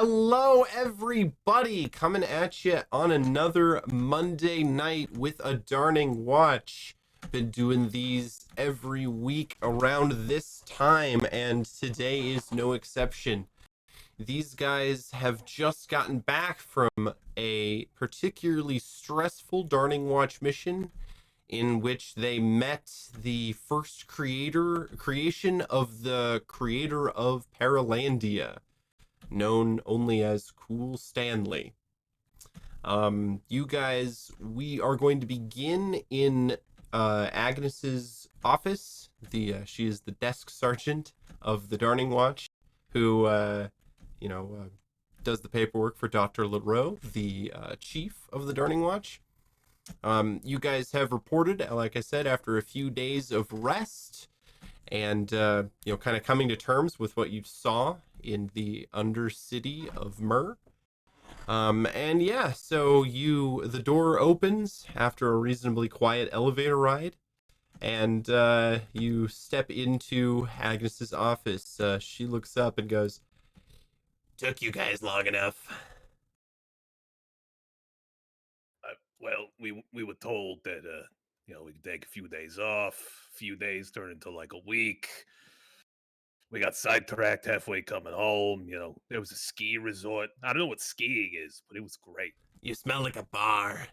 Hello, everybody, coming at you on another Monday night with a darning watch. Been doing these every week around this time, and today is no exception. These guys have just gotten back from a particularly stressful darning watch mission in which they met the first creation of the creator of Paralandia, known only as Cool Stanley. You guys, we are going to begin in Agnes's office. She is the desk sergeant of the Darning Watch, who you know uh, does the paperwork for Dr. LaRoe, the chief of the Darning Watch. You guys have reported, like I said, after a few days of rest and kind of coming to terms with what you saw in the Undercity of Myrrh. And yeah, so the door opens after a reasonably quiet elevator ride, and you step into Agnes's office. She looks up and goes, "Took you guys long enough." Well, we were told that we could take a few days off. A few days turned into like a week. We got sidetracked halfway coming home. There was a ski resort. I don't know what skiing is, but it was great. You smell like a bar.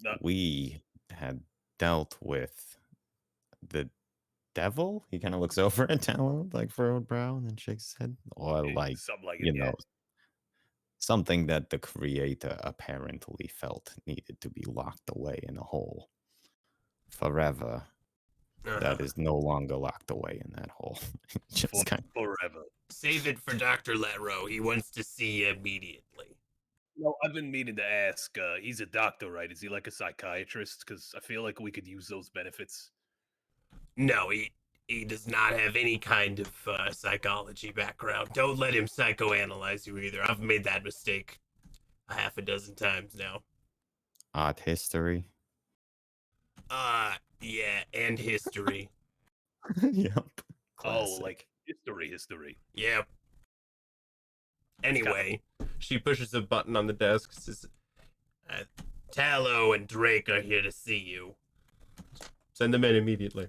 No, We had dealt with the devil. He kind of looks over at Tallow, like furrowed brow, and then shakes his head. Or like, something like it. you Yeah. know, something that the creator apparently felt needed to be locked away in a hole forever. That is no longer locked away in that hole. Just kind of forever. Save it for Dr. LaRoe. He wants to see you immediately. I've been meaning to ask. He's a doctor, right? Is he like a psychiatrist? Because I feel like we could use those benefits. No, he does not have any kind of psychology background. Don't let him psychoanalyze you either. I've made that mistake a half a dozen times now. art history. Yeah, and history. Yep. Oh, Classic. like history. Yep. Anyway, she pushes a button on the desk, says, Tallow and Drake are here to see you. Send them in immediately.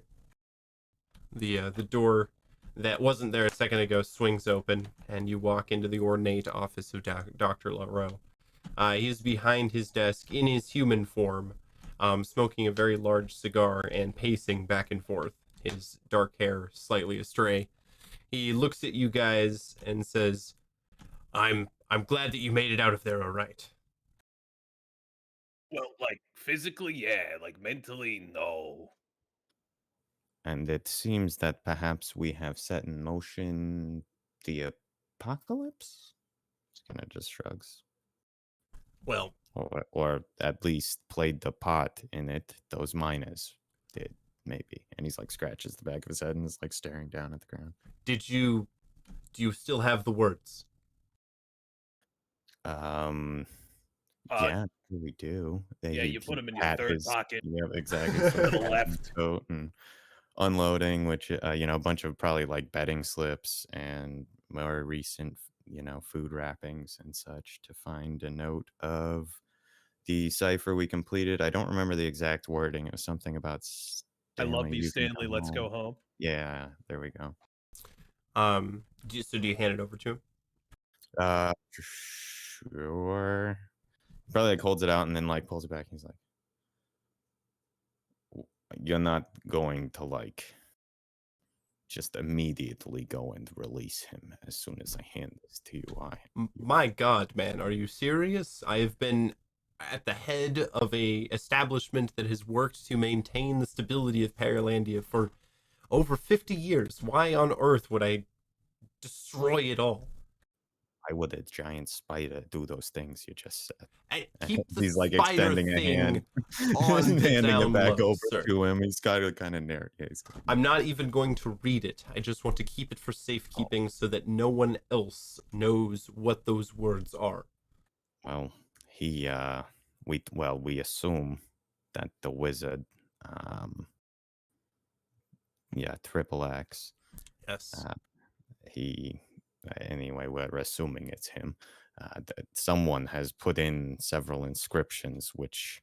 The door that wasn't there a second ago swings open, and you walk into the ornate office of Dr. LaRoe. He's behind his desk in his human form, smoking a very large cigar and pacing back and forth, his dark hair slightly astray. He looks at you guys and says, I'm glad that you made it out of there all right. Well, like physically, yeah. Like mentally, no. And it seems that perhaps we have set in motion the apocalypse? Kind of just shrugs. Well, or at least played the part in it. Those miners did, maybe. And he's like scratches the back of his head and is like staring down at the ground. Do you still have the words? Yeah, we do. You put them in your third pocket. Yeah, exactly. To the left. Coat and unloading, which a bunch of probably like betting slips and more recent, food wrappings and such to find a note of the cipher we completed. I don't remember the exact wording. It was something about Stanley, I love you, can Stanley. come Let's home. go home. Yeah, there we go. So do you hand it over to him? Sure. Probably like holds it out and then like pulls it back. He's like, "You're not going to like just immediately go and release him as soon as I hand this to you." My God, man, are you serious? I have been at the head of a establishment that has worked to maintain the stability of Paralandia for over 50 years. Why on earth would I destroy it all? Why would a giant spider do those things you just said? I keep the He's like spider extending a thing hand on and the handing down it back low, over sir. to him. He's got to kind of narrate. Yeah, I'm not even going to read it. I just want to keep it for safekeeping so that no one else knows what those words are. Well, we assume that the wizard, Triple X. Yes. He anyway, we're assuming it's him. That someone has put in several inscriptions, which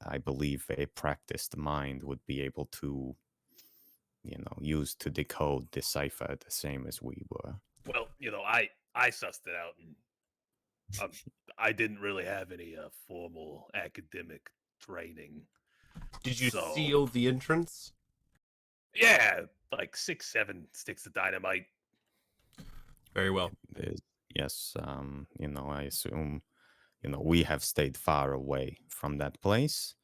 I believe a practiced mind would be able to, use to decipher the same as we were. Well, I sussed it out, and I didn't really have any formal academic training. Did you So seal the entrance? yeah, like 6, 7 sticks of dynamite. Very well. Yes, I assume, we have stayed far away from that place.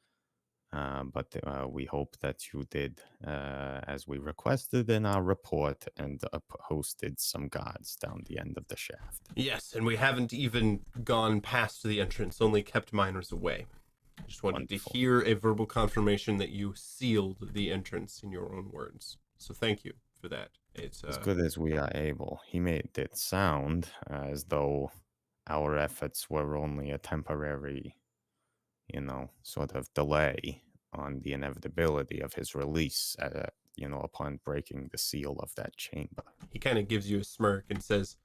But we hope that you did as we requested in our report and posted some guards down the end of the shaft. Yes, and we haven't even gone past the entrance, only kept miners away. I just wanted Wonderful. to hear a verbal confirmation that you sealed the entrance in your own words. So thank you for that. It's As good as we are able. He made it sound as though our efforts were only a temporary, sort of delay on the inevitability of his release, upon breaking the seal of that chamber. He kind of gives you a smirk and says,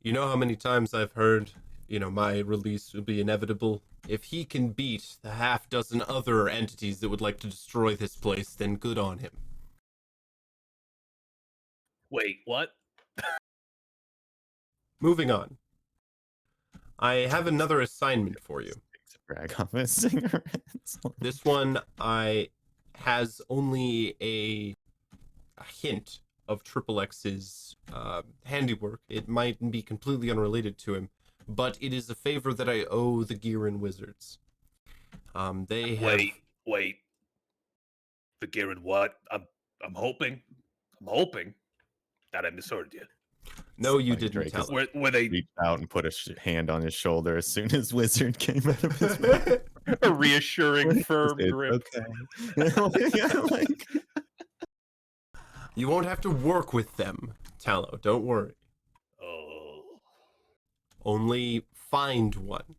"You know how many times I've heard, my release will be inevitable? If he can beat the half-dozen other entities that would like to destroy this place, then good on him." Wait, what? Moving on. I have another assignment for you. Brag on his cigarettes. This one has only a hint of Triple X's handiwork. It might be completely unrelated to him, but it is a favor that I owe the Gearan wizards. They have... Wait. The Gearan what? I'm hoping that I misheard you. No, you Like didn't Drake tell is- him. Were they Reached out and put a hand on his shoulder as soon as Wizard came out of his mouth. a reassuring, firm It's grip? okay. You won't have to work with them, Tallow. Don't worry. Oh, Only find one.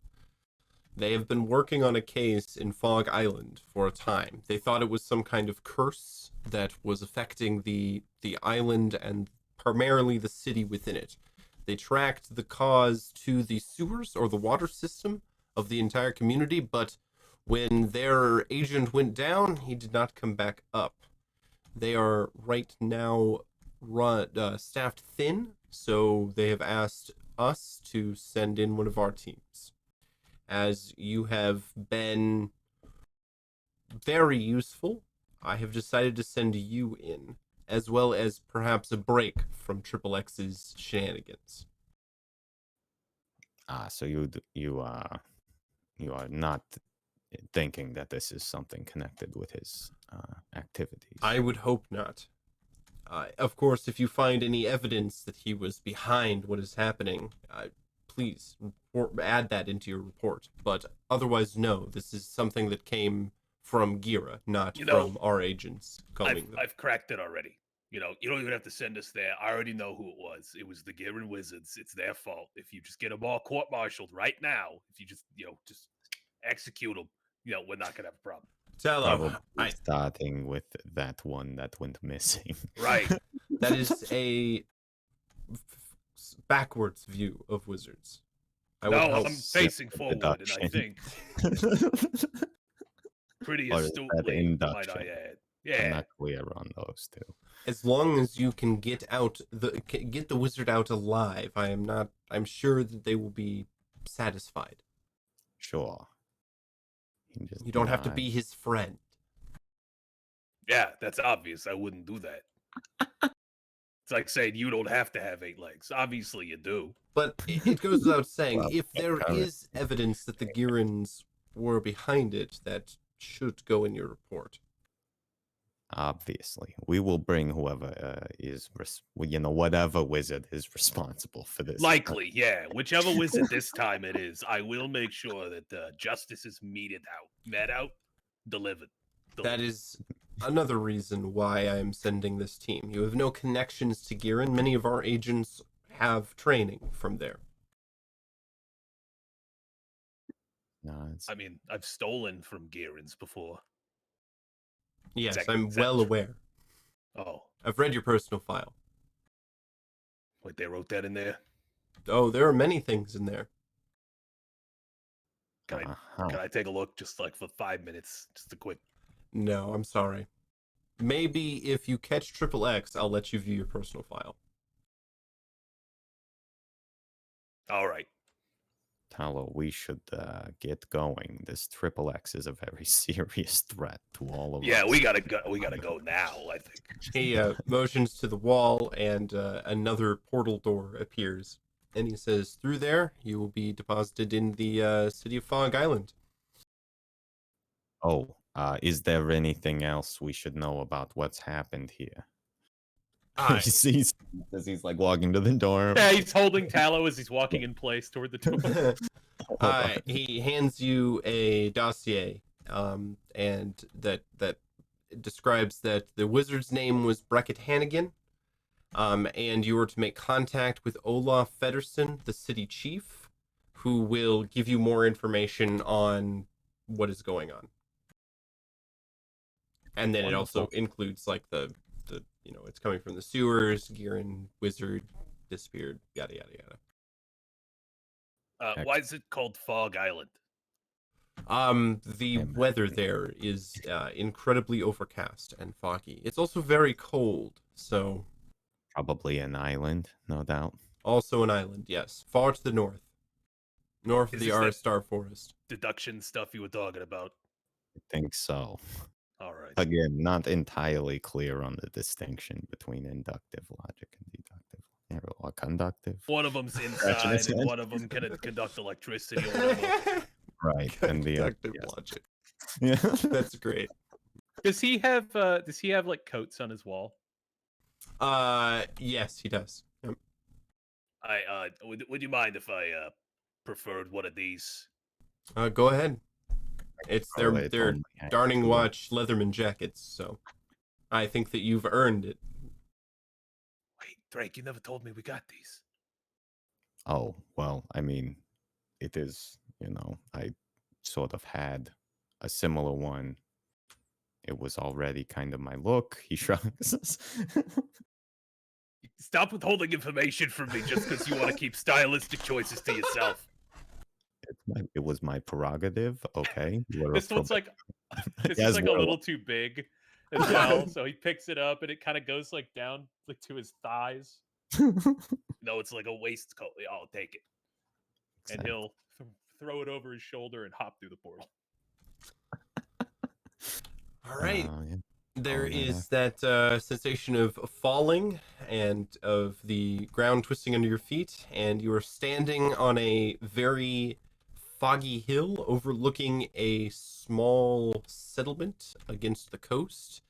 They have been working on a case in Fog Island for a time. They thought it was some kind of curse that was affecting the island and primarily the city within it. They tracked the cause to the sewers or the water system of the entire community, but when their agent went down, he did not come back up. They are right now staffed thin, so they have asked us to send in one of our teams. As you have been very useful, I have decided to send you in, as well as perhaps a break from Triple X's shenanigans. So you are not thinking that this is something connected with his activities. I would hope not. Of course, if you find any evidence that he was behind what is happening, please add that into your report. But otherwise, no, this is something that came from Gearan, not from our agents calling them. I've cracked it already. You don't even have to send us there. I already know who it was. It was the Gearan wizards. It's their fault. If you just get them all court-martialed right now, if you just execute them, we're not gonna have a problem. Tallow, Starting with that one that went missing. Right. That is a backwards view of wizards. I'm facing forward, and I think pretty astutely, might I add. Yeah. I'm not clear on those two. As long as you can get the wizard out alive, I'm sure that they will be satisfied. Sure. You don't have to be his friend. Yeah, that's obvious. I wouldn't do that. It's like saying you don't have to have 8 legs. Obviously, you do. But it goes without saying, Well, if there is evidence that the Gearans were behind it, that should go in your report. Obviously, we will bring whoever is, whatever wizard is responsible for this. Likely, yeah. Whichever wizard this time it is, I will make sure that justice is met out, delivered. That is another reason why I am sending this team. You have no connections to Gearan. Many of our agents have training from there. No, I mean, I've stolen from Gearans before. Yes, I'm well aware. Oh. I've read your personal file. Like they wrote that in there. Oh, there are many things in there. Can I take a look just like for 5 minutes? Just a quick. No, I'm sorry. Maybe if you catch Triple X, I'll let you view your personal file. All right. Talo, we should get going. This Triple X is a very serious threat to all of us. Yeah, we gotta go. We gotta go now. I think. He motions to the wall, and another portal door appears. And he says, "Through there, you will be deposited in the city of Fog Island." Oh, is there anything else we should know about what's happened here? I- He sees as he's like walking to the door. Yeah, he's holding Tallow as he's walking in place toward the door. He hands you a dossier, and that describes that the wizard's name was Breckett Hannigan, and you are to make contact with Olaf Feddersen, the city chief, who will give you more information on what is going on. And then it also includes like the it's coming from the sewers, Gearan, wizard, disappeared, yada yada yada. Why is it called Fog Island? The weather there is incredibly overcast and foggy. It's also very cold, so Probably an island, no doubt. also an island, yes, far to the north of Is the this that- Aristar Forest. Deduction stuff you were talking about. I think so. All right. Again, not entirely clear on the distinction between inductive logic and deductive or conductive. One of them's Scratching inside, his and head. one of them can conduct electricity. Or whatever. Right, and the Deductive yes. logic. Yeah. That's great. Does he have like coats on his wall? Yes, he does. Yep. Would you mind if I preferred one of these? Go ahead. It's Oh, their it's their only Darning actually- Watch Leatherman jackets, so I think that you've earned it. Wait, Drake, you never told me we got these. Oh, well, I mean, it is, I sort of had a similar one. It was already kind of my look. He shrugs. Stop withholding information from me just because you want to keep stylistic choices to yourself. It was my prerogative. Okay. This one's like this As is like a well. little too big as well. So he picks it up and it kind of goes like down like to his thighs, No, it's like a waistcoat. I'll take it. and he'll throw it over his shoulder and hop through the portal. All right. Yeah. There Oh, yeah. is that sensation of falling and of the ground twisting under your feet, and you are standing on a very foggy hill overlooking a small settlement against the coast,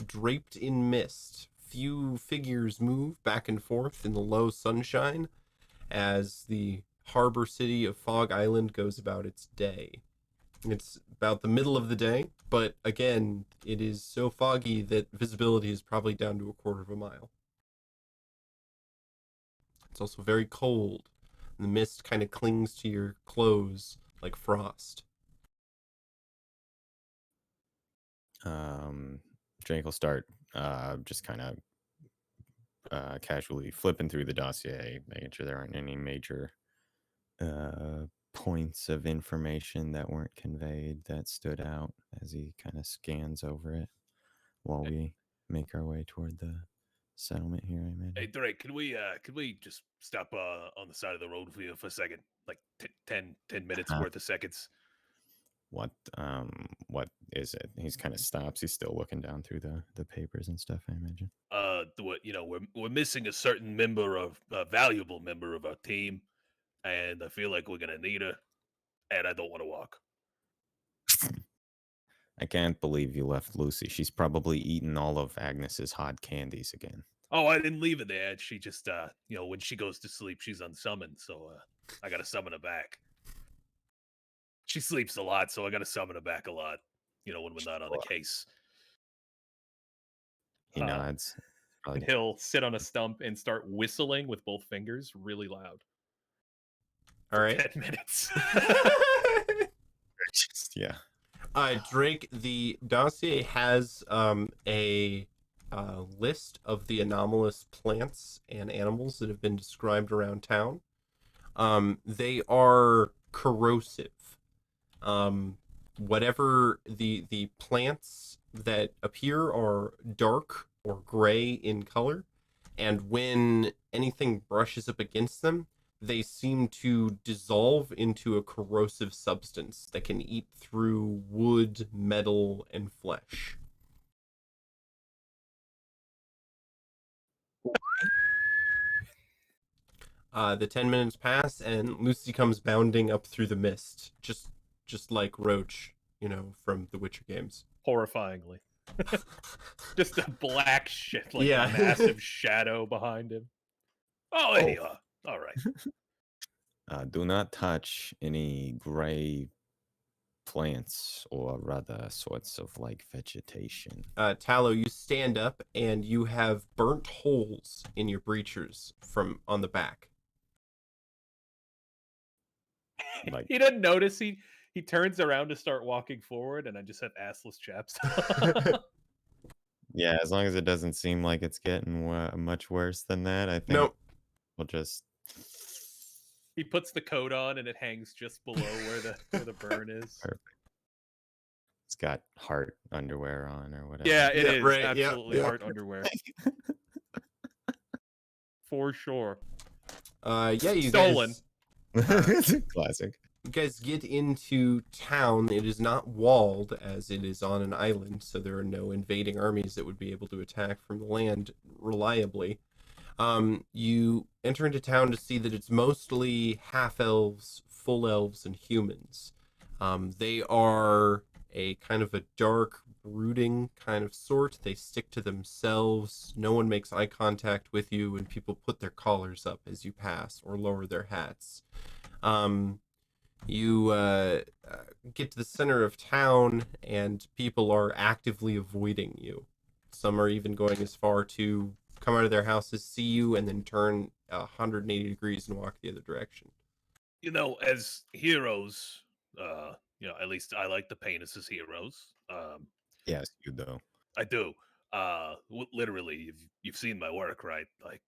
draped in mist. Few figures move back and forth in the low sunshine as the harbor city of Fog Island goes about its day. It's about the middle of the day, but again, it is so foggy that visibility is probably down to a quarter of a mile. It's also very cold, and the mist kind of clings to your clothes like frost. Drake will start just kind of casually flipping through the dossier, making sure there aren't any major points of information that weren't conveyed that stood out as he kind of scans over it while we make our way toward the settlement here, I imagine. Hey, Drake, can we just stop on the side of the road for a second? Like 10 minutes Uh-huh. worth of seconds. What is it? He's kind of stops. He's still looking down through the papers and stuff, I imagine. We're missing a certain member of a valuable member of our team, and I feel like we're gonna need her, and I don't want to walk. I can't believe you left Lucy. She's probably eaten all of Agnes's hot candies again. Oh, I didn't leave her there. She just when she goes to sleep, she's unsummoned, so I gotta summon her back. She sleeps a lot, so I gotta summon her back a lot. When we're not on the case. He nods. And he'll sit on a stump and start whistling with both fingers really loud. All right. 10 minutes. Yeah. Drake, the dossier has a list of the anomalous plants and animals that have been described around town. They are corrosive. Whatever the plants that appear are dark or gray in color, and when anything brushes up against them, they seem to dissolve into a corrosive substance that can eat through wood, metal, and flesh. The 10 minutes pass, and Lucy comes bounding up through the mist, just like Roach, from the Witcher games. Horrifyingly. Just a black shit, like Yeah. a massive shadow behind him. Oh, there you are. All right. Do not touch any gray plants or rather sorts of like vegetation. Tallow, you stand up, and you have burnt holes in your breechers from on the back. Like He doesn't notice. He turns around to start walking forward, and I just have assless chaps. yeah, as long as it doesn't seem like it's getting much worse than that, I think Nope. we'll just. He puts the coat on, and it hangs just below where the burn is. Perfect. It's got heart underwear on or whatever. Yeah, it Yeah, is right, yeah, absolutely yeah. heart underwear for sure. Yeah, you Stolen. It's a classic. You guys get into town. It is not walled, as it is on an island, so there are no invading armies that would be able to attack from the land reliably. You enter into town to see that it's mostly half elves, full elves, and humans. They are a kind of a dark, brooding kind of sort. They stick to themselves. No one makes eye contact with you, and people put their collars up as you pass or lower their hats. You get to the center of town, and people are actively avoiding you. Some are even going as far to come out of their houses, see you, and then turn 180 degrees and walk the other direction. As heroes, at least I like to paint us as heroes. Yes, you do. I do. Literally, you've seen my work, right? Like,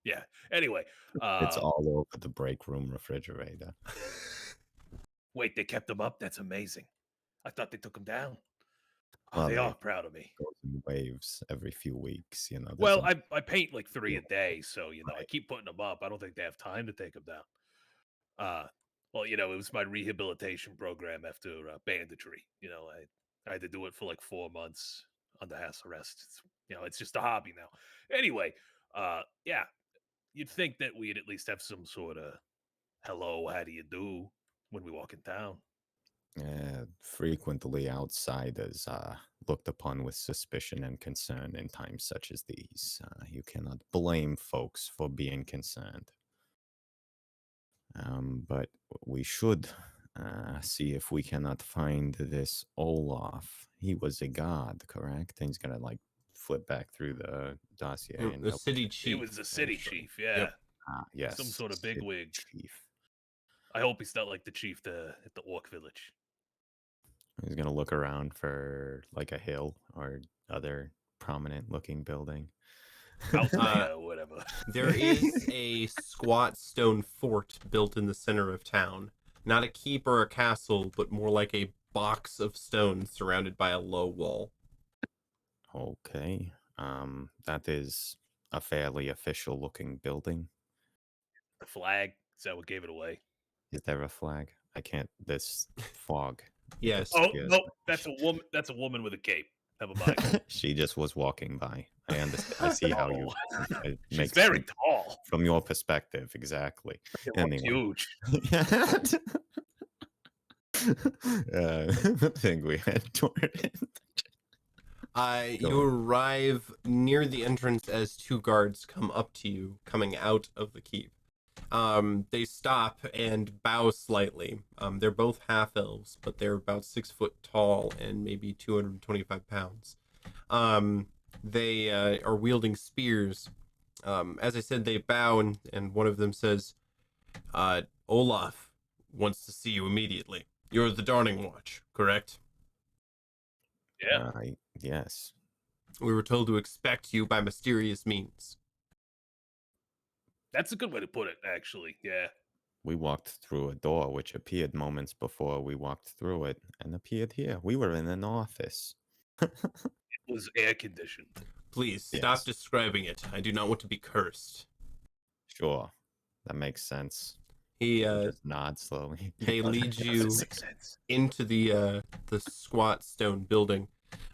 yeah. Anyway, It's all over the break room refrigerator. wait, they kept them up? That's amazing. I thought they took them down. Oh, Well, they they are proud of me. goes in waves every few weeks. There's Well, a- I paint like 3 a Yeah, day, so I right. keep putting them up. I don't think they have time to take them down. Well, it was my rehabilitation program after banditry. I had to do it for like 4 months under house arrest. It's just a hobby now. Anyway, yeah, you'd think that we'd at least have some sort of hello, how do you do when we walk in town. Frequently, outsiders are looked upon with suspicion and concern in times such as these. You cannot blame folks for being concerned. But we should see if we cannot find this Olaf. He was a god, correct? And he's gonna like flip back through the dossier and The double city check. chief. It was the city actually. chief, yeah. Yep. Yes, Some sort of city bigwig. chief. I hope he's not like the chief at the Orc Village. He's gonna look around for like a hill or other prominent-looking building. Out there, whatever. There is a squat stone fort built in the center of town. Not a keep or a castle, but more like a box of stone surrounded by a low wall. Okay. That is a fairly official-looking building. The flag, is that what gave it away? Is there a flag? I can't. This fog. Yes. Oh, scares no, me. that's a woman. That's a woman with a cape. Never mind. She just was walking by. I understand. I see how you. It She's makes very sense tall. from your perspective, exactly. It looks Anyway. huge. I think we head toward it. You arrive near the entrance as two guards come up to you, coming out of the keep. They stop and bow slightly. They're both half elves, but they're about 6 foot tall and maybe 225 pounds. They are wielding spears. As I said, they bow, and one of them says, Olaf wants to see you immediately. You're the Darning Watch, correct? Yeah. Yes. We were told to expect you by mysterious means. That's a good way to put it, actually. Yeah. We walked through a door which appeared moments before we walked through it and appeared here. We were in an office. It was air conditioned. Please stop Yes. describing it. I do not want to be cursed. Sure. That makes sense. He Just nod slowly. leads Does you it make sense? into the squat stone building.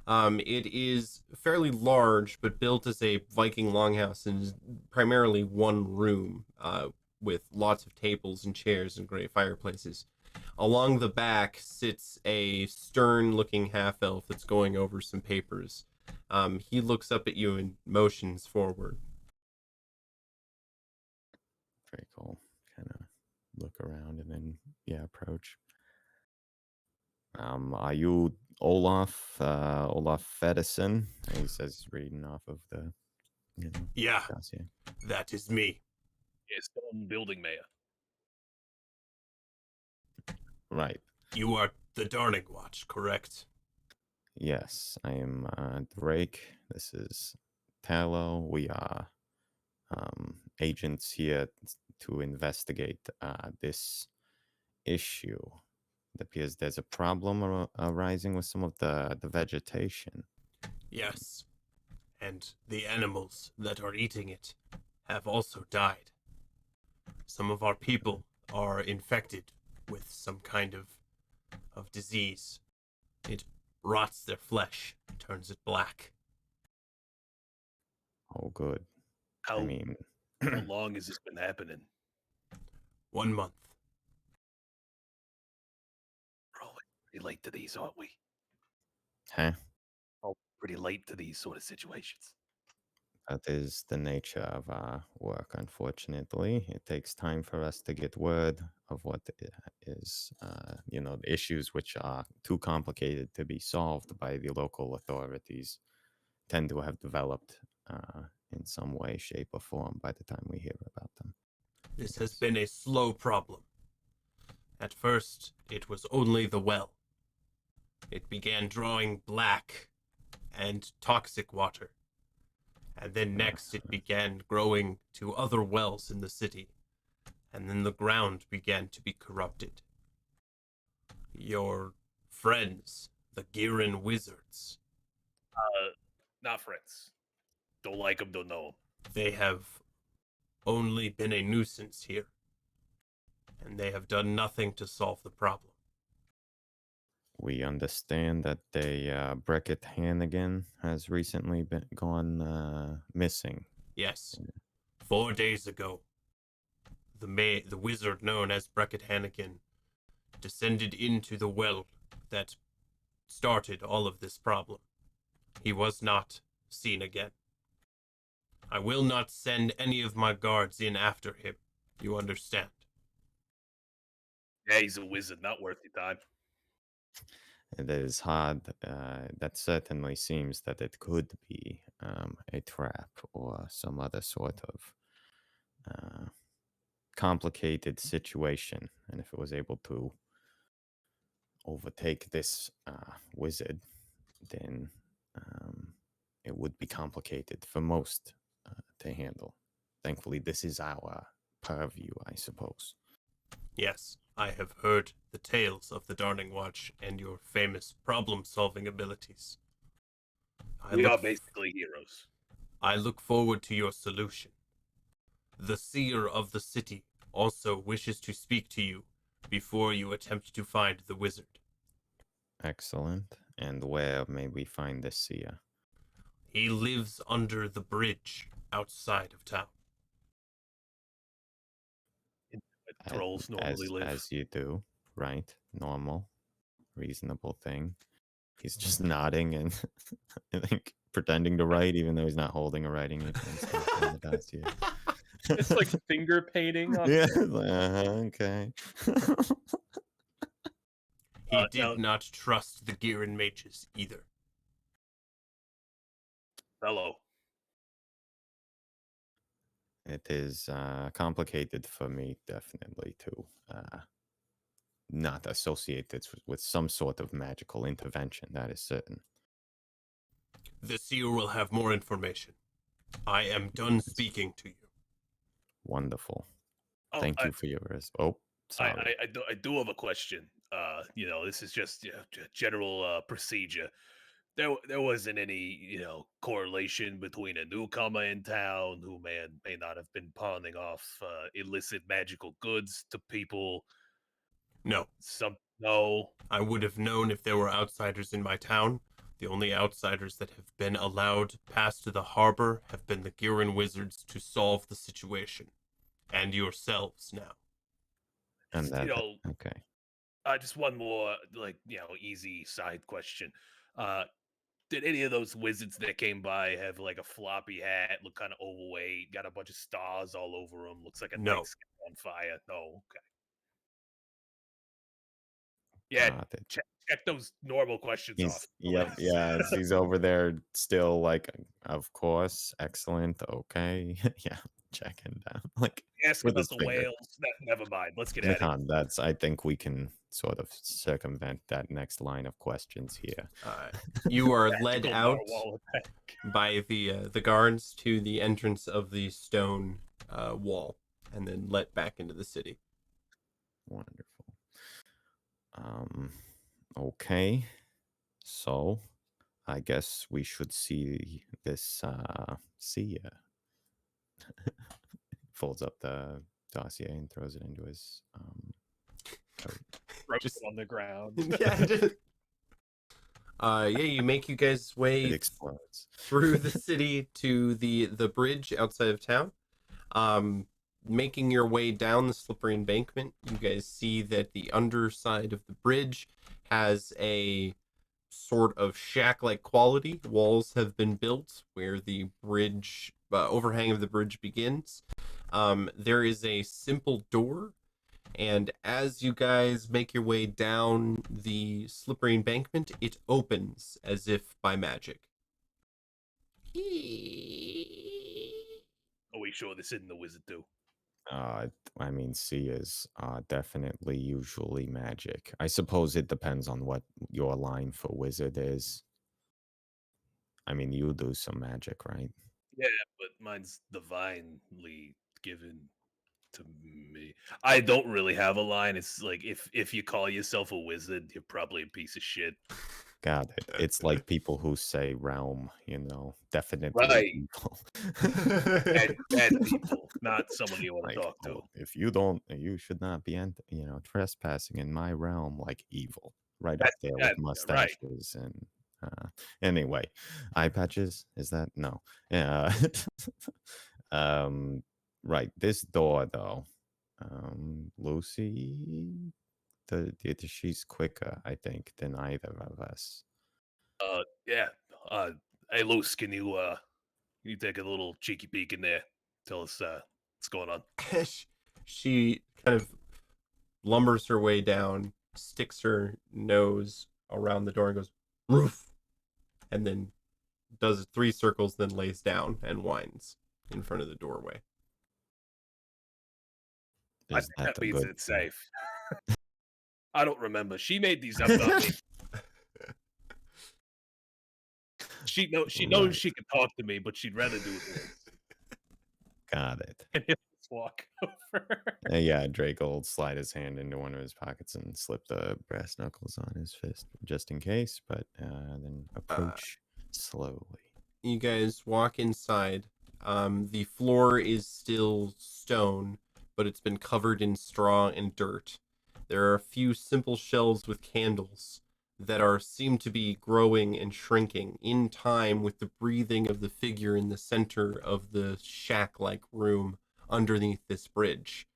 It is fairly large, but built as a Viking longhouse and is primarily one room, with lots of tables and chairs and great fireplaces. Along the back sits a stern-looking half-elf that's going over some papers. He looks up at you and motions forward. Very cool. Kind of look around and then, approach. Are you Olaf? Olaf Fedison? He says he's reading off of the, Yeah, dossier. that is me. Yeah, stone building mayor. Right. You are the Darning Watch, correct? Yes, I am Drake. This is Tallow. We are agents here to investigate this issue. It appears there's a problem arising with some of the vegetation. Yes. And the animals that are eating it have also died. Some of our people are infected with some kind of disease. It rots their flesh, turns it black. Oh, good. How, I mean, how long has this been happening? 1 month. We're all pretty late to these, aren't we? huh? All pretty late to these sort of situations. That is the nature of our work, unfortunately. It takes time for us to get word of what is, the issues which are too complicated to be solved by the local authorities tend to have developed in some way, shape, or form by the time we hear about them. This has been a slow problem. At first, it was only the well. It began drawing black and toxic water. And then next it began growing to other wells in the city. And then the ground began to be corrupted. Your friends, the Gearan wizards, Not friends. Don't like them, don't know them. they have only been a nuisance here. And they have done nothing to solve the problem. We understand that a Beckett Hannigan has recently gone missing. Yes. 4 days ago, the wizard known as Beckett Hannigan descended into the well that started all of this problem. He was not seen again. I will not send any of my guards in after him. You understand? Yeah, he's a wizard, not worth your time. It is hard. That certainly seems that it could be a trap or some other sort of complicated situation. And if it was able to overtake this wizard, then it would be complicated for most to handle. Thankfully, this is our purview, I suppose. Yes, I have heard the tales of the Darning Watch and your famous problem-solving abilities. We are basically heroes. I look forward to your solution. The seer of the city also wishes to speak to you before you attempt to find the wizard. Excellent. And where may we find this seer? He lives under the bridge outside of town. Trolls normally live. As you do, right? Normal, reasonable thing. He's just nodding and I think pretending to write, even though he's not holding a writing instrument. It's like finger painting. Yeah. Okay. He did not trust the Gearan mages either. Fellow. It is complicated for me, definitely, to not associate this with some sort of magical intervention. That is certain. The seer will have more information. I am done speaking to you. Wonderful. Oh, Thank you for your Oh, sorry. I do have a question. This is just general procedure. There wasn't any correlation between a newcomer in town who may not have been pawning off illicit magical goods to people. No, No. I would have known if there were outsiders in my town. The only outsiders that have been allowed past the harbor have been the Gearan wizards to solve the situation. And yourselves now. And Just, okay. Just one more easy side question. Did any of those wizards that came by have like a floppy hat, look kind of overweight, got a bunch of stars all over him, looks like a night No. sky on fire? No, okay. Yeah, It. check those normal questions off. Yep, yeah, he's over there still like, of course, excellent, okay. Yeah, checking down. Like Ask with about his the finger. whales. Never mind. Let's get at it. That's I think we can sort of circumvent that next line of questions here. You are led Magical out narwhal attack. by the guards to the entrance of the stone wall, and then let back into the city. Wonderful. Okay. So I guess we should see this seer. Folds up the dossier and throws it into his coat. Just on the ground. You make you guys way It explodes through the city to the bridge outside of town. Making your way down the slippery embankment, you guys see that the underside of the bridge has a sort of shack-like quality. Walls have been built where the bridge overhang of the bridge begins. There is a simple door, and as you guys make your way down the slippery embankment, it opens as if by magic. Are we sure this isn't the wizard too? I mean, seers are definitely usually magic. I suppose it depends on what your line for wizard is. I mean, you do some magic, right? Yeah, but mine's divinely given to me. I don't really have a line. It's like if you call yourself a wizard, you're probably a piece of shit. Got it. It's like people who say realm, definitely Right. evil. Bad people, not someone you want to Like, talk to. if you should not be, trespassing in my realm, like evil, right up there with mustaches and. Anyway, eye patches. Is that no? Yeah. Right. This door though, Lucy, she's quicker, I think, than either of us. Yeah. Hey, Luce, can you take a little cheeky peek in there? Tell us what's going on. She kind of lumbers her way down, sticks her nose around the door and goes, "Roof," and then does 3 circles, then lays down and whines in front of the doorway. I think that means it's safe. I don't remember. She made these up, not me. She knows she can talk to me, but she'd rather do it. Got it. And he'll just walk over. Yeah, Drake will slide his hand into one of his pockets and slip the brass knuckles on his fist just in case, but then approach slowly. You guys walk inside. The floor is still stone, but it's been covered in straw and dirt. There are a few simple shelves with candles that seem to be growing and shrinking in time with the breathing of the figure in the center of the shack-like room underneath this bridge.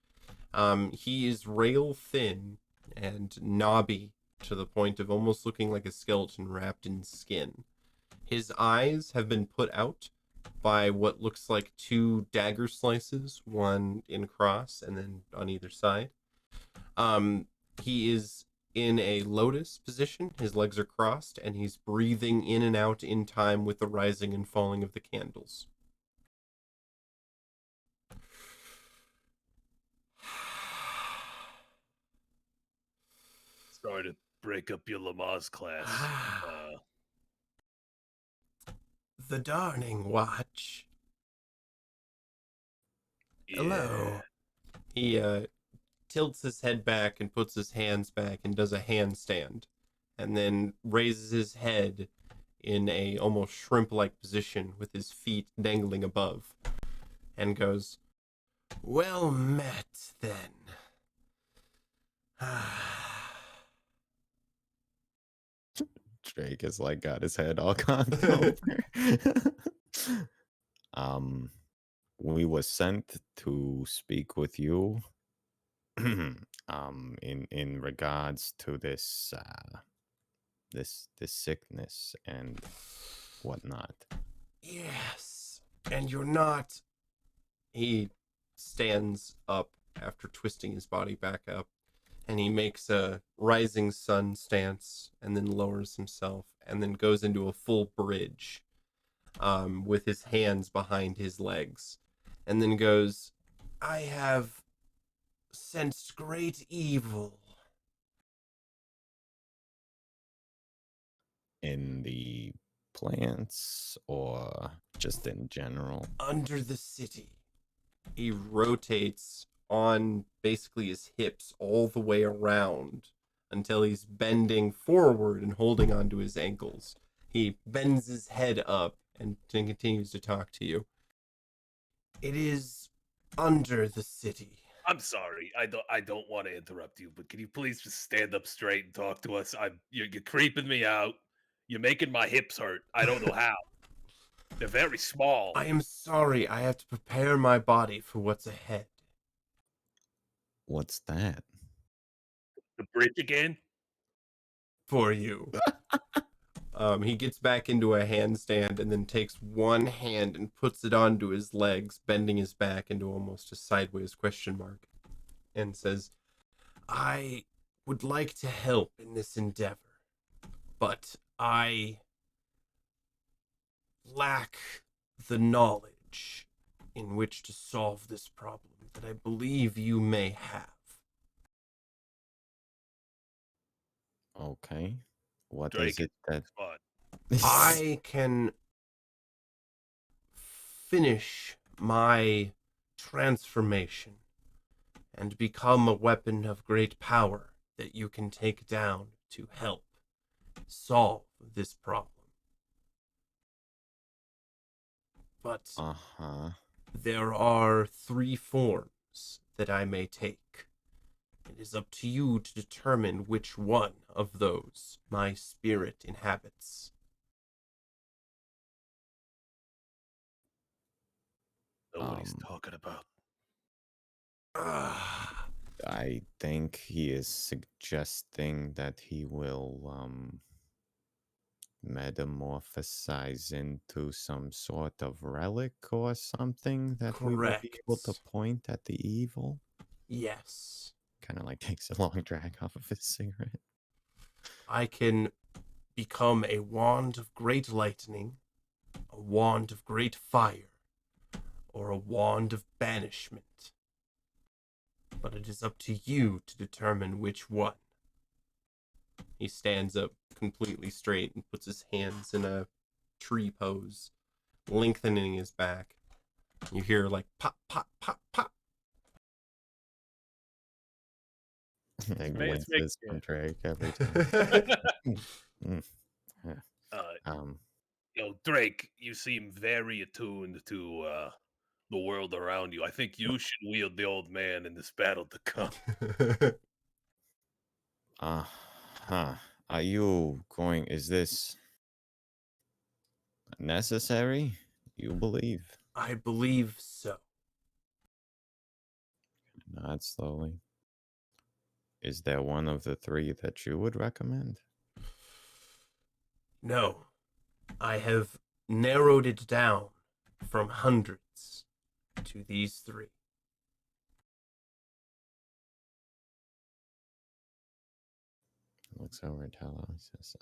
He is rail thin and knobby to the point of almost looking like a skeleton wrapped in skin. His eyes have been put out by what looks like 2 dagger slices, one in cross and then on either side. He is in a lotus position. His legs are crossed, and he's breathing in and out in time with the rising and falling of the candles. Sorry to break up your Lamaze class. the Darning Watch. Hello. He tilts his head back and puts his hands back and does a handstand, and then raises his head in a almost shrimp-like position with his feet dangling above, and goes, "Well met, then." Drake has like got his head all cocked over. We were sent to speak with you in regards to this this sickness and whatnot. Yes, and you're not. He stands up after twisting his body back up, and he makes a rising sun stance, and then lowers himself, and then goes into a full bridge, with his hands behind his legs, and then goes, "I have sensed great evil In the plants or just in general? under the city." He rotates on basically his hips all the way around until he's bending forward and holding onto his ankles. He bends his head up and continues to talk to you. It is under the city. I'm sorry. I don't want to interrupt you, but can you please just stand up straight and talk to us? You're creeping me out. You're making my hips hurt. I don't know how. They're very small. I am sorry. I have to prepare my body for what's ahead. What's that? The bridge again? For you. He gets back into a handstand and then takes one hand and puts it onto his legs, bending his back into almost a sideways question mark, and says, "I would like to help in this endeavor, but I lack the knowledge in which to solve this problem that I believe you may have." Okay. What is Drake, it that Fun. I can finish my transformation and become a weapon of great power that you can take down to help solve this problem. But Uh-huh. there are 3 forms that I may take. It is up to you to determine which one of those my spirit inhabits. Know what he's Um, talking about. Ah, I think he is suggesting that he will metamorphosize into some sort of relic or something that we will be able to correct. point at the evil. Yes. Kind of like takes a long drag off of his cigarette. I can become a wand of great lightning, a wand of great fire, or a wand of banishment. But it is up to you to determine which one. He stands up completely straight and puts his hands in a tree pose, lengthening his back. You hear like pop, pop, pop, pop. Like It's winces yeah. from Drake every time. Mm, yeah. Uh, Drake, you seem very attuned to the world around you. I think you should wield the old man in this battle to come. Uh-huh. Are you going, is this necessary, you believe? I believe so. Nod slowly. Is there one of the 3 that you would recommend? No, I have narrowed it down from hundreds to these 3. Looks over at Tallow. He says,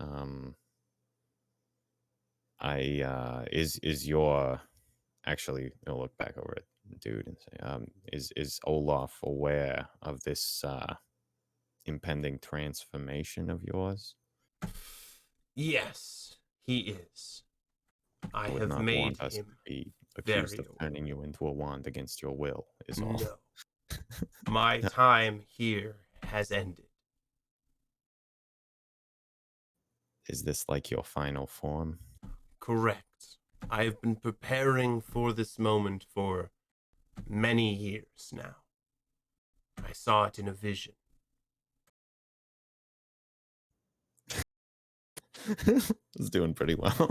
is your actually he'll look back over at the dude and say, is Olaf aware of this impending transformation of yours? Yes, he is. I would have not made want us to him be accused very of turning you into a wand against your will, is all. No. My time here has ended. Is this like your final form? Correct. I have been preparing for this moment for many years now. I saw it in a vision. It's doing pretty well.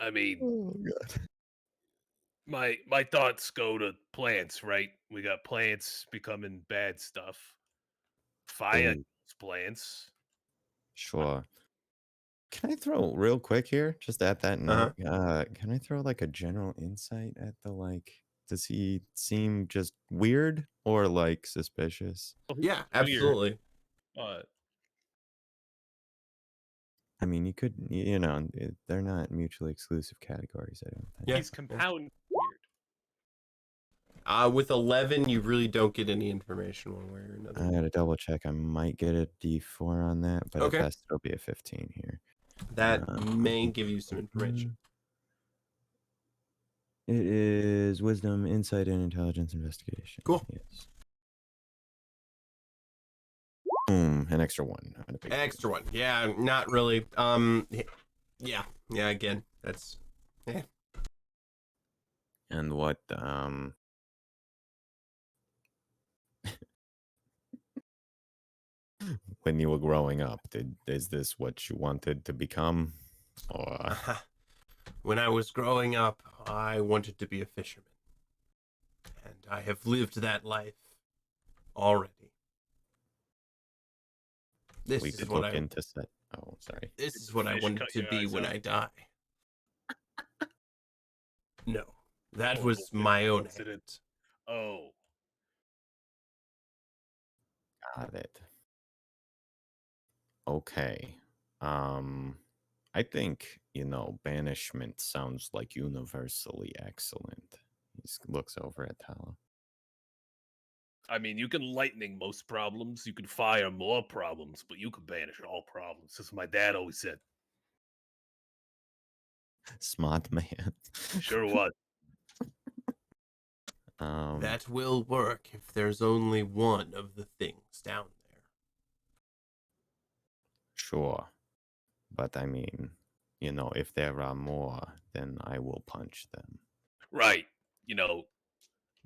I mean, Oh, God. my thoughts go to plants, right? We got plants becoming bad stuff. Fire Ooh, kills plants. sure. Can I throw real quick here, just at that Uh-huh. note? Can I throw like a general insight at the like? Does he seem just weird or like suspicious? Well, Yeah, he's weird. absolutely. I mean, you could, you know, they're not mutually exclusive categories. I don't think. Yeah. He's compound weird. With 11, you really don't get any information one way or I another. gotta double check. I might get a D4 on that, but Okay. at best it'll be a 15 here. That may give you some information. It is wisdom, insight, and intelligence investigation. Cool. Yes. An extra one. Not a big deal. Extra one. Yeah, not really. Yeah. Again, that's. And what when you were growing up, is this what you wanted to become? Or When I was growing up, I wanted to be a fisherman. And I have lived that life already. This we is could what look I into set. Oh, sorry. this is what I Fish wanted cut to your be eyes when out. I die. No. That Horrible was my own accident. hand. Oh, Got it. Okay. I think, you know, banishment sounds like universally excellent. He looks over at Tala. I mean, you can lightning most problems. You can fire more problems, but you can banish all problems. As my dad always said. Smart man. Sure was. That will work if there's only one of the things down there. Sure. But I mean, you know, if there are more, then I will punch them. Right. You know,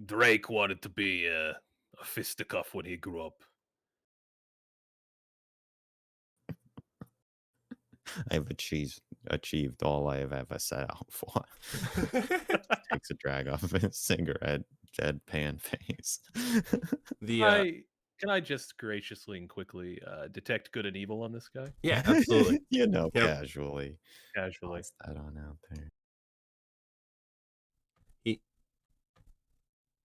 Drake wanted to be a fisticuff when he grew up. I've achieved all I have ever set out for. Takes a drag off his cigarette, deadpan face. Can I just graciously and quickly detect good and evil on this guy? Yeah, absolutely. You know, Yep. casually. Casually. Toss that on out there.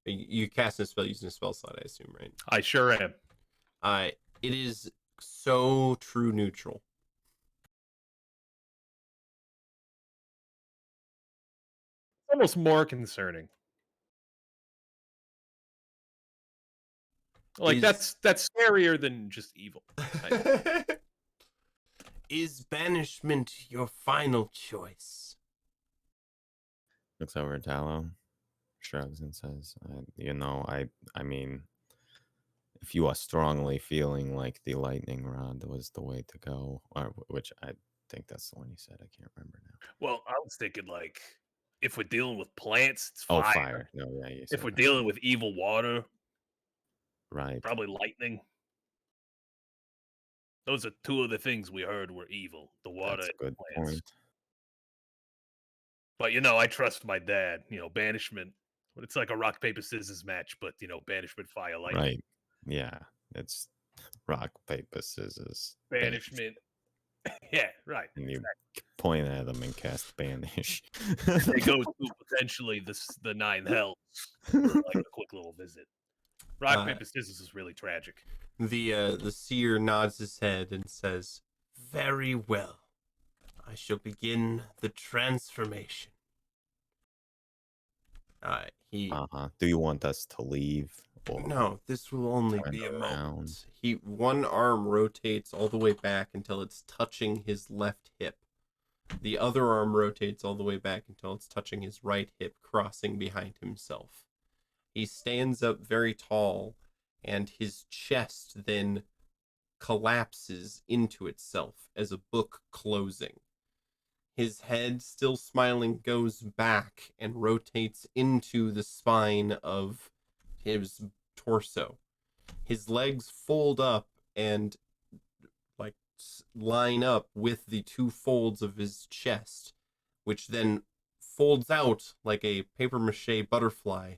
You cast a spell using a spell slot, I assume, right? I sure am. It is so true neutral. It's almost more concerning. Like Is- that's scarier than just evil. Is banishment your final choice? Looks over at Tallow, shrugs and says, you know, I mean, if you are strongly feeling like the lightning rod was the way to go, or which I think that's the one you said. I can't remember now. Well, I was thinking like if we're dealing with plants, it's Oh, fire. fire. No, yeah, you said If we're that. dealing with evil water, Right. probably lightning. Those are two of the things we heard were evil. The water That's a good and plants. point. But you know, I trust my dad. You know, banishment. It's like a rock paper scissors match, but you know, banishment, fire, lightning. Right. Yeah. It's rock, paper, scissors. Banishment. Yeah, right. And you point at them and cast banish. They go to potentially the nine hells for like a quick little visit. Rock paper scissors is really tragic. The seer nods his head and says, "Very well. I shall begin the transformation." Do you want us to leave, Or No, this will only turn be a around? moment. One arm rotates all the way back until it's touching his left hip. The other arm rotates all the way back until it's touching his right hip, crossing behind himself. He stands up very tall, and his chest then collapses into itself as a book closing. His head, still smiling, goes back and rotates into the spine of his torso. His legs fold up and like line up with the two folds of his chest, which then folds out like a paper mache butterfly,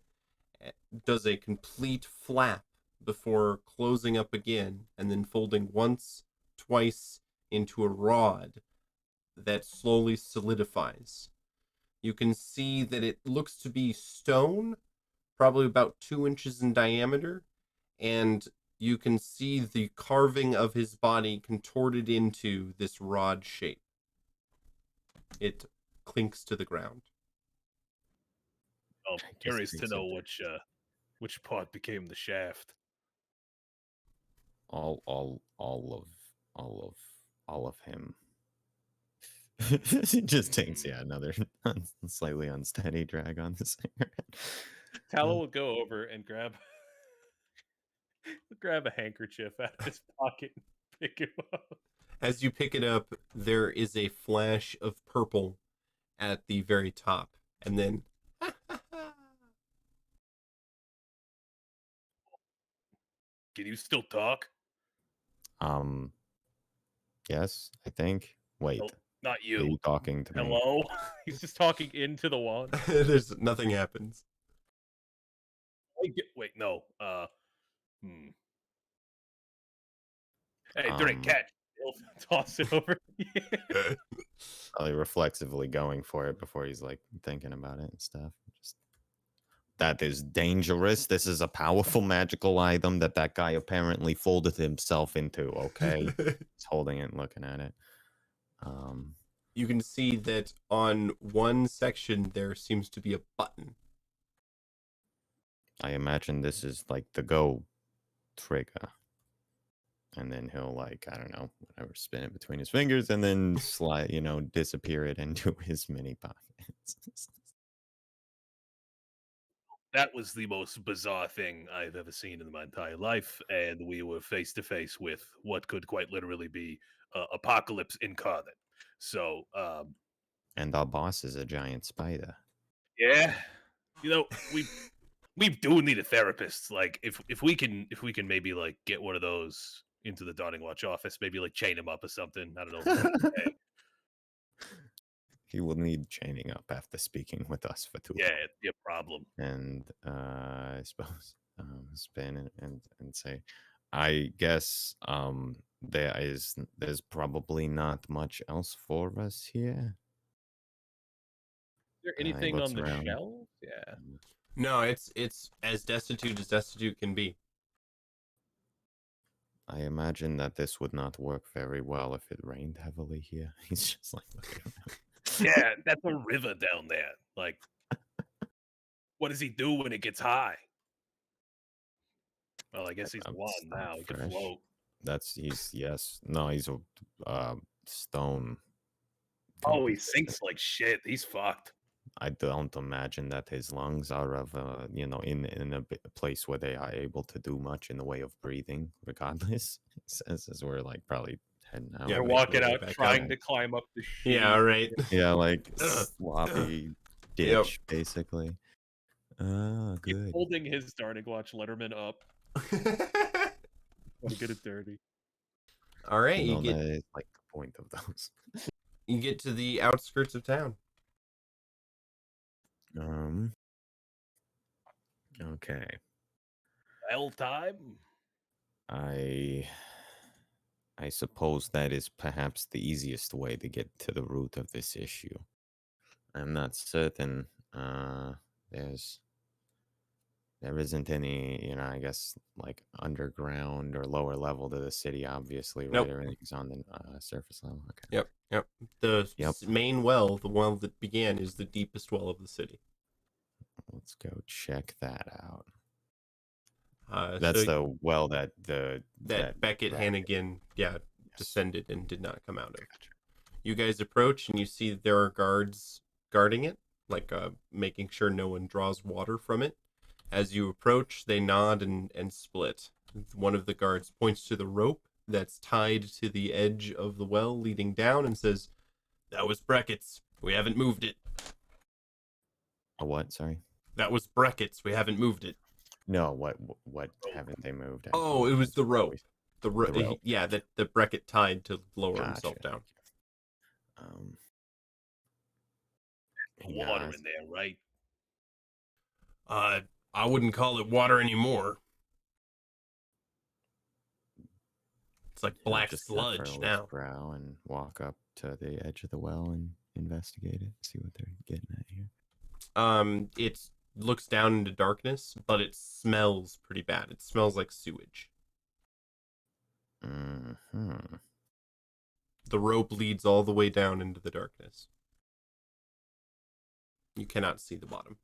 does a complete flap before closing up again and then folding once, twice into a rod that slowly solidifies. You can see that it looks to be stone, probably about 2 inches in diameter, and you can see the carving of his body contorted into this rod shape. It clinks to the ground. I'm Just curious to takes know it. which part became the shaft. All of him. It just takes another slightly unsteady drag on the cigarette. Tallow will go over and grab a handkerchief out of his pocket and pick him up. As you pick it up, there is a flash of purple at the very top, and then Can you still talk? Yes, I think. Wait, No, not are you you. talking to me? Hello? He's just talking into the wand. there's nothing happens. Wait, no. Hey, drink, Um, catch. He'll toss it over. Probably reflexively going for it before he's like thinking about it and stuff. Just that is dangerous. This is a powerful magical item that guy apparently folded himself into. Okay, he's holding it and looking at it. You can see that on one section there seems to be a button. I imagine this is like the go trigger. And then he'll like, I don't know, whatever, spin it between his fingers and then slide, disappear it into his mini pockets. That was the most bizarre thing I've ever seen in my entire life, and we were face to face with what could quite literally be apocalypse incarnate. So, And our boss is a giant spider. yeah, we do need a therapist. Like, if we can maybe like get one of those into the Dawning Watch office, maybe like chain him up or something. I don't know. Hey, He will need chaining up after speaking with us for too yeah, long. yeah, problem. And I suppose spin and say, I guess there's probably not much else for us here. Is there He anything looks on the around. shelves? Yeah. No, it's as destitute can be. I imagine that this would not work very well if it rained heavily here. He's just like looking around. Yeah, that's a river down there. Like, what does he do when it gets high? Well, I guess he's It's one not now. He can fresh. float. He's a stone. Oh, he sinks like shit. He's fucked. I don't imagine that his lungs are of in a place where they are able to do much in the way of breathing. Regardless, he says as we're like probably heading out. Yeah, We're make walking your way out back trying up. to climb up the shitty. Yeah, right. Yeah, like sloppy ditch, basically. Oh, Keep good. holding his Darning Watch Letterman up. Want to get it dirty. All right, You know, that is like the point of those. you get to the outskirts of town. Okay. L time. I suppose that is perhaps the easiest way to get to the root of this issue. I'm not certain there isn't any, I guess like underground or lower level to the city, obviously, right? Nope. Everything's on the surface level. Okay. Yep. The Yep. main well, the well that began, is the deepest well of the city. Let's go check that out. That's So the well that that Beckett rat- Hannigan, Yes. descended and did not come out of. Gotcha. You guys approach and you see that there are guards guarding it, making sure no one draws water from it. As you approach, they nod and split. One of the guards points to the rope that's tied to the edge of the well leading down and says, "That was Brackett's. We haven't moved it." A what? Sorry. "That was Brackett's. We haven't moved it." No. What haven't they moved? I Oh, it was apologize the for rope. always- The The rope. yeah, that the Brackett tied to lower Gotcha. himself down. He Water nods. in there, right? I wouldn't call it water anymore. It's like He'll black just sludge furrow his now. brow and walk up to the edge of the well and investigate it. See what they're getting at here. It looks down into darkness, but it smells pretty bad. It smells like sewage. Mm-hmm. The rope leads all the way down into the darkness. You cannot see the bottom.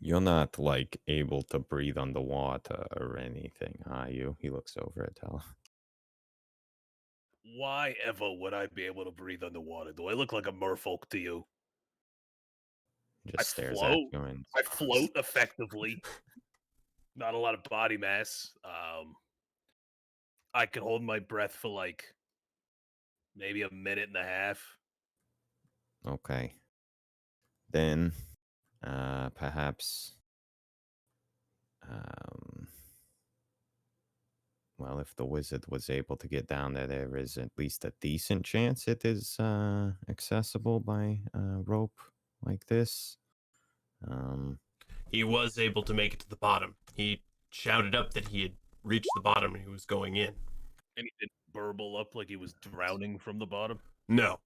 You're not like able to breathe underwater or anything, are you? He looks over at Tal. Why ever would I be able to breathe underwater? Do I look like a merfolk to you? Just stares float. at you and I float effectively. Not a lot of body mass. I can hold my breath for like maybe a minute and a half. Okay. Then, perhaps, well, if the wizard was able to get down there, there is at least a decent chance it is accessible by rope like this. He was able to make it to the bottom. He shouted up that he had reached the bottom and he was going in. And he didn't burble up like he was drowning from the bottom. No.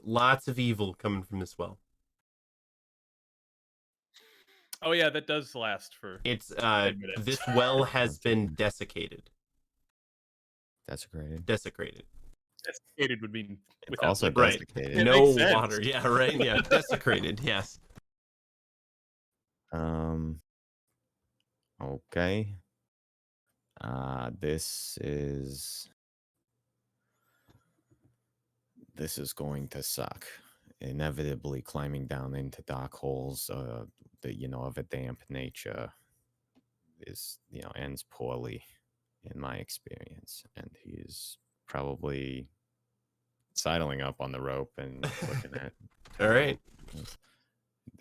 Lots of evil coming from this well. Oh yeah, that does last for. It's 10 minutes. this well has been desiccated. Desecrated. Desecrated. Desiccated would mean It's without also liquid. Right. desiccated. It No makes sense. water. Yeah, right. Yeah, desecrated. Yes. Okay. This is going to suck. Inevitably climbing down into dark holes, of a damp nature is, ends poorly in my experience. And he's probably sidling up on the rope and looking at. All right.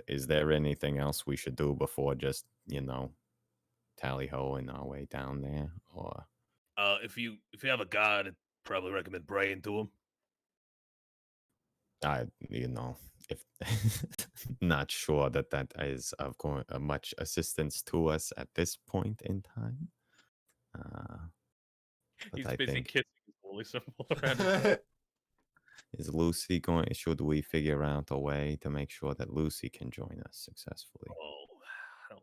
Is there anything else we should do before just, tally-ho in our way down there? Or If you have a guard, I'd probably recommend praying to him. if not sure that is of much assistance to us at this point in time. But He's I busy think, kissing his holy symbol around his neck. is Lucy going? Should we figure out a way to make sure that Lucy can join us successfully? Oh, I don't.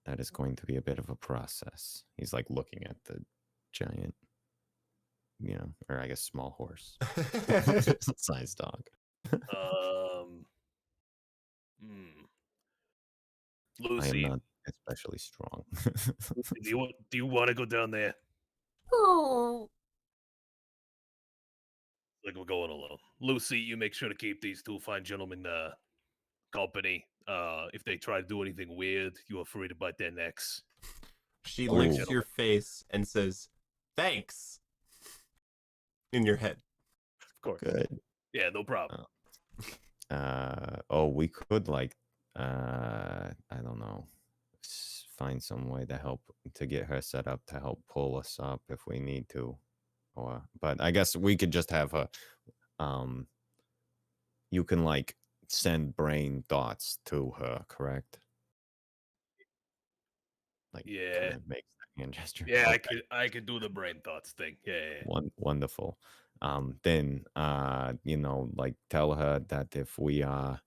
That is going to be a bit of a process. He's like looking at the giant, or I guess small horse, size dog. I am Lucy, not especially strong. do you want to go down there? Like we're going alone. Lucy, you make sure to keep these two fine gentlemen company. If they try to do anything weird, you are free to bite their necks. She Oh. licks your face and says, "Thanks," in your head. Of course. Good. Yeah, no problem. We could I don't know, find some way to help to get her set up to help pull us up if we need to, but I guess we could just have her. You can send brain thoughts to her, correct? Yeah. Kind of makes that hand gesture. Yeah, Okay. I could do the brain thoughts thing. Yeah. Wonderful. Then tell her that if we are,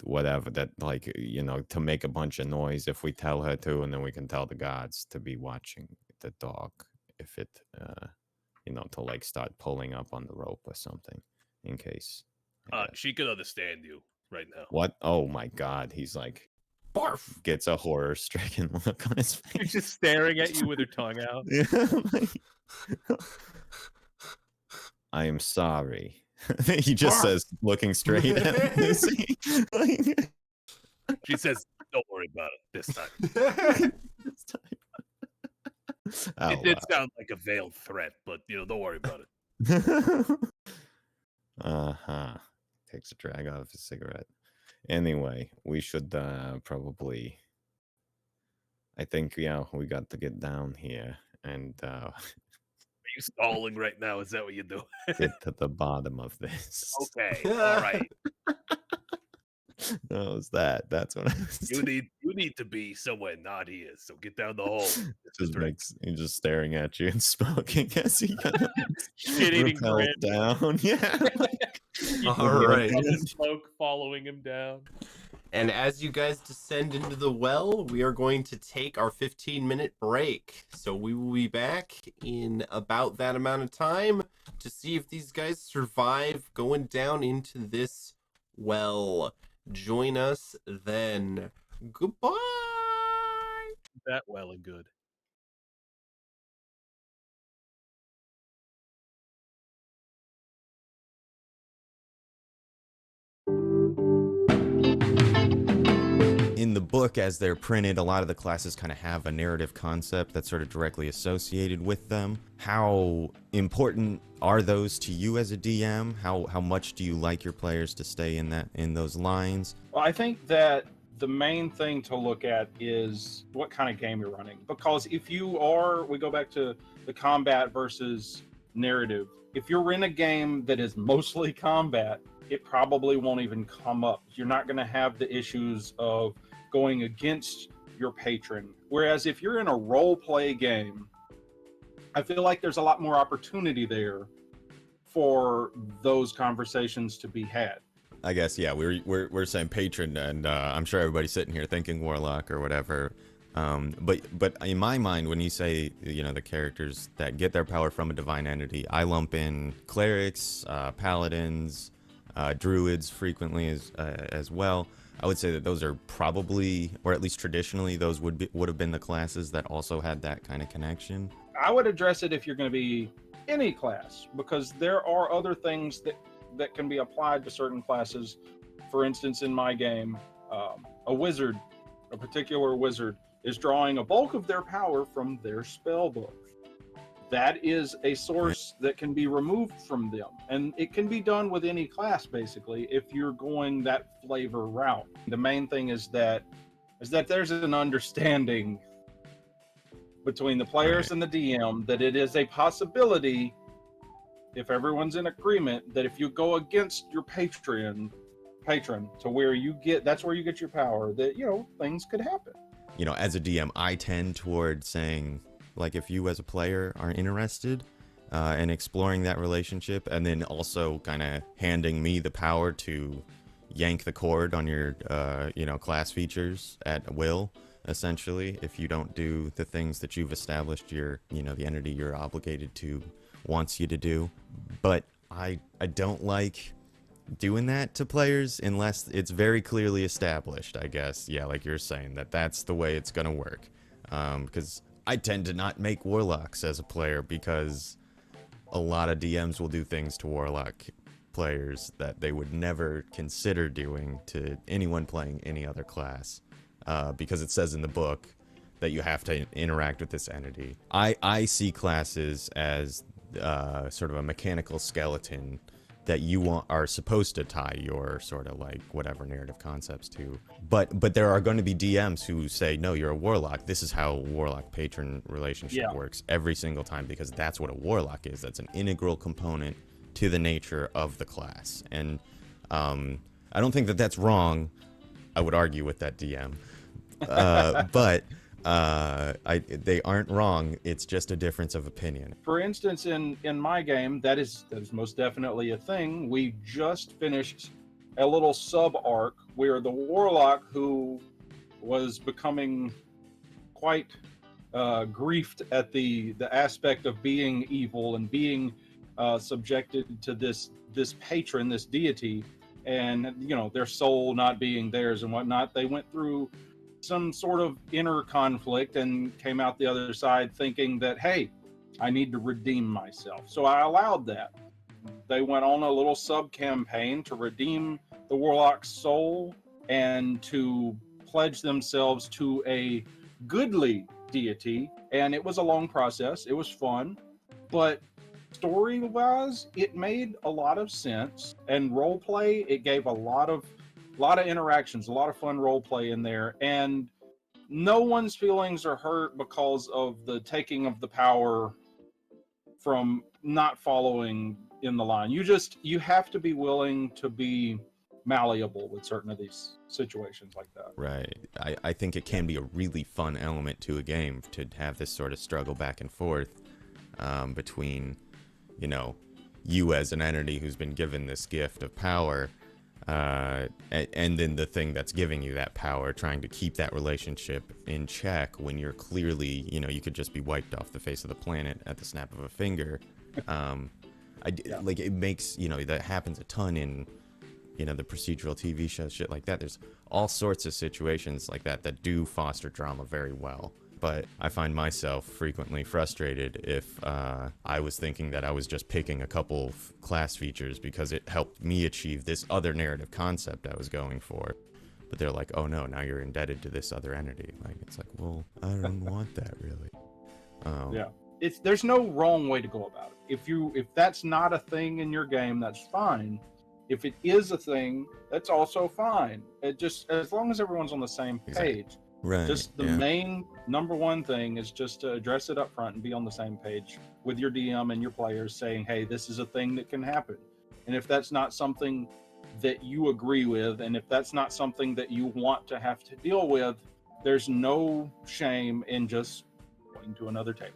whatever, that to make a bunch of noise if we tell her to, and then we can tell the gods to be watching the dog if it to start pulling up on the rope or something in case She could understand you right now. What? Oh my God! He's like, barf. Gets a horror-stricken look on his face. She's just staring at you with her tongue out. Yeah, I am sorry. He just says, looking straight at Lucy. She says, "Don't worry about it this time." It did sound like a veiled threat, but don't worry about it. Takes a drag off his cigarette. Anyway, we should probably. I think we got to get down here and Are you stalling right now? Is that what you do? get to the bottom of this. Okay, all right. No, it's that. That's what I was You need to be somewhere not here. So get down the hole. He's just staring at you and smoking as he kind of Shit-eating repels grin. down. Yeah. All right. The smoke following him down. And as you guys descend into the well, we are going to take our 15-minute break. So we will be back in about that amount of time to see if these guys survive going down into this well. Join us then. Goodbye. That well and good. In the book, as they're printed, a lot of the classes kind of have a narrative concept that's sort of directly associated with them. How important are those to you as a DM? How much do you like your players to stay in those lines? Well, I think that the main thing to look at is what kind of game you're running. Because if we go back to the combat versus narrative. If you're in a game that is mostly combat, it probably won't even come up. You're not going to have the issues of going against your patron. Whereas if you're in a role play game, I feel like there's a lot more opportunity there for those conversations to be had. I guess, yeah, we're saying patron, and I'm sure everybody's sitting here thinking warlock or whatever. But in my mind, when you say, the characters that get their power from a divine entity, I lump in clerics, paladins, druids frequently as well. I would say that those are probably, or at least traditionally, those would have been the classes that also had that kind of connection. I would address it if you're going to be any class, because there are other things that can be applied to certain classes. For instance, in my game, a particular wizard, is drawing a bulk of their power from their spell book. That is a source that can be removed from them, and it can be done with any class basically if you're going that flavor route. The main thing is that there's an understanding between the players and the DM that it is a possibility, if everyone's in agreement, that if you go against your patron to where that's where you get your power, that things could happen. As a DM, I tend toward saying, like, if you as a player are interested in exploring that relationship, and then also kind of handing me the power to yank the cord on your class features at will, essentially, if you don't do the things that you've established the entity you're obligated to wants you to do. But I don't like doing that to players unless it's very clearly established, I guess. Yeah, like you're saying, that's the way it's gonna work. Because I tend to not make warlocks as a player, because a lot of DMs will do things to warlock players that they would never consider doing to anyone playing any other class, because it says in the book that you have to interact with this entity. I see classes as sort of a mechanical skeleton that you are supposed to tie your sort of like whatever narrative concepts to. But there are going to be DMs who say, no, you're a warlock. This is how warlock patron relationship works every single time, because that's what a warlock is. That's an integral component to the nature of the class. And I don't think that that's wrong. I would argue with that DM. But they aren't wrong. It's just a difference of opinion. For instance, in my game, that is most definitely a thing. We just finished a little sub arc where the warlock, who was becoming quite griefed at the aspect of being evil and being subjected to this this patron, this deity, and their soul not being theirs and whatnot. They went through some sort of inner conflict and came out the other side thinking that, hey, I need to redeem myself. So I allowed that. They went on a little sub campaign to redeem the warlock's soul and to pledge themselves to a goodly deity. And it was a long process. It was fun, but story wise, it made a lot of sense. And role play, it gave a lot of interactions, a lot of fun role play in there. And no one's feelings are hurt because of the taking of the power from not following in the line. You have to be willing to be malleable with certain of these situations like that. Right. I think it can be a really fun element to a game to have this sort of struggle back and forth between, you as an entity who's been given this gift of power, and then the thing that's giving you that power, trying to keep that relationship in check when you're clearly, you could just be wiped off the face of the planet at the snap of a finger. Like it makes, that happens a ton in, the procedural TV shows, shit like that. There's all sorts of situations like that do foster drama very well. But I find myself frequently frustrated if I was thinking that I was just picking a couple of class features because it helped me achieve this other narrative concept I was going for. But they're like, oh no, now you're indebted to this other entity. Like, it's like, well, I don't want that really. Yeah. There's no wrong way to go about it. If that's not a thing in your game, that's fine. If it is a thing, that's also fine. It just, as long as everyone's on the same page. Exactly. Right. Just the main number one thing is just to address it up front and be on the same page with your DM and your players, saying, hey, this is a thing that can happen. And if that's not something that you agree with, and if that's not something that you want to have to deal with, there's no shame in just going to another table.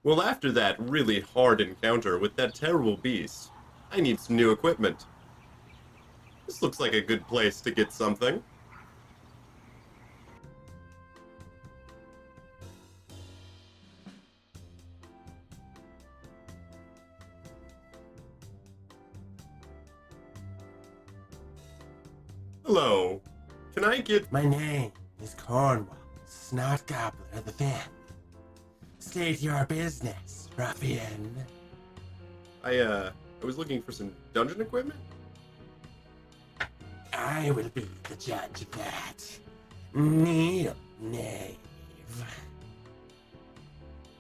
Well, after that really hard encounter with that terrible beast, I need some new equipment. This looks like a good place to get something. Hello. Can I get... My name is Cornwall, Snot Gobbler the Fifth. State your business, ruffian. I was looking for some dungeon equipment? I will be the judge of that. Kneel, knave.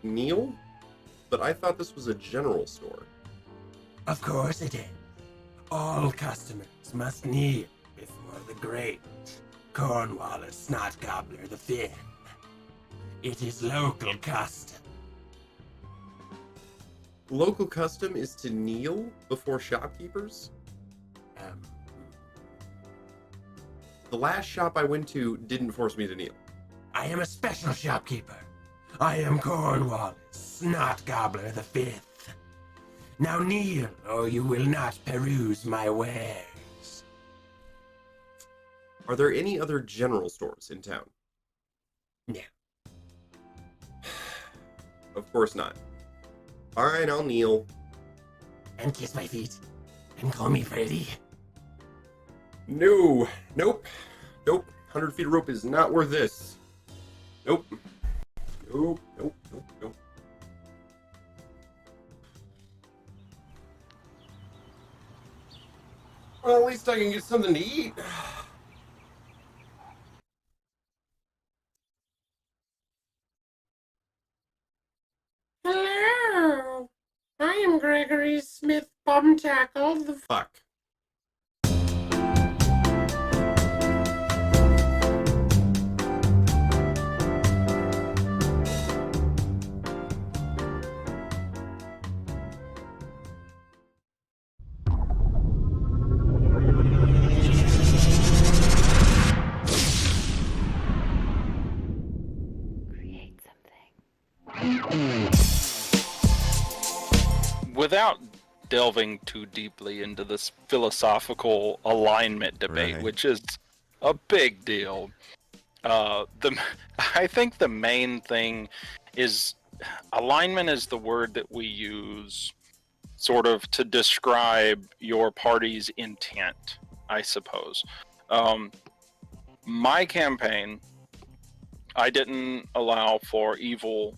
Neil? But I thought this was a general store. Of course it is. All customers must kneel before the great Cornwallis Snot Gobbler the Fifth. It is local custom. Local custom is to kneel before shopkeepers? The last shop I went to didn't force me to kneel. I am a special shopkeeper. I am Cornwallis Snot Gobbler the Fifth. Now kneel, or you will not peruse my wares. Are there any other general stores in town? No. Of course not. Alright, I'll kneel. And kiss my feet. And call me Freddy. No. Nope. 100 feet of rope is not worth this. Nope. Nope. Well, at least I can get something to eat. Hello. I am Gregory Smith Bumtackle the Fuck. Create something. Without delving too deeply into this philosophical alignment debate, Right. which is a big deal. I think the main thing is alignment is the word that we use sort of to describe your party's intent, I suppose. My campaign, I didn't allow for evil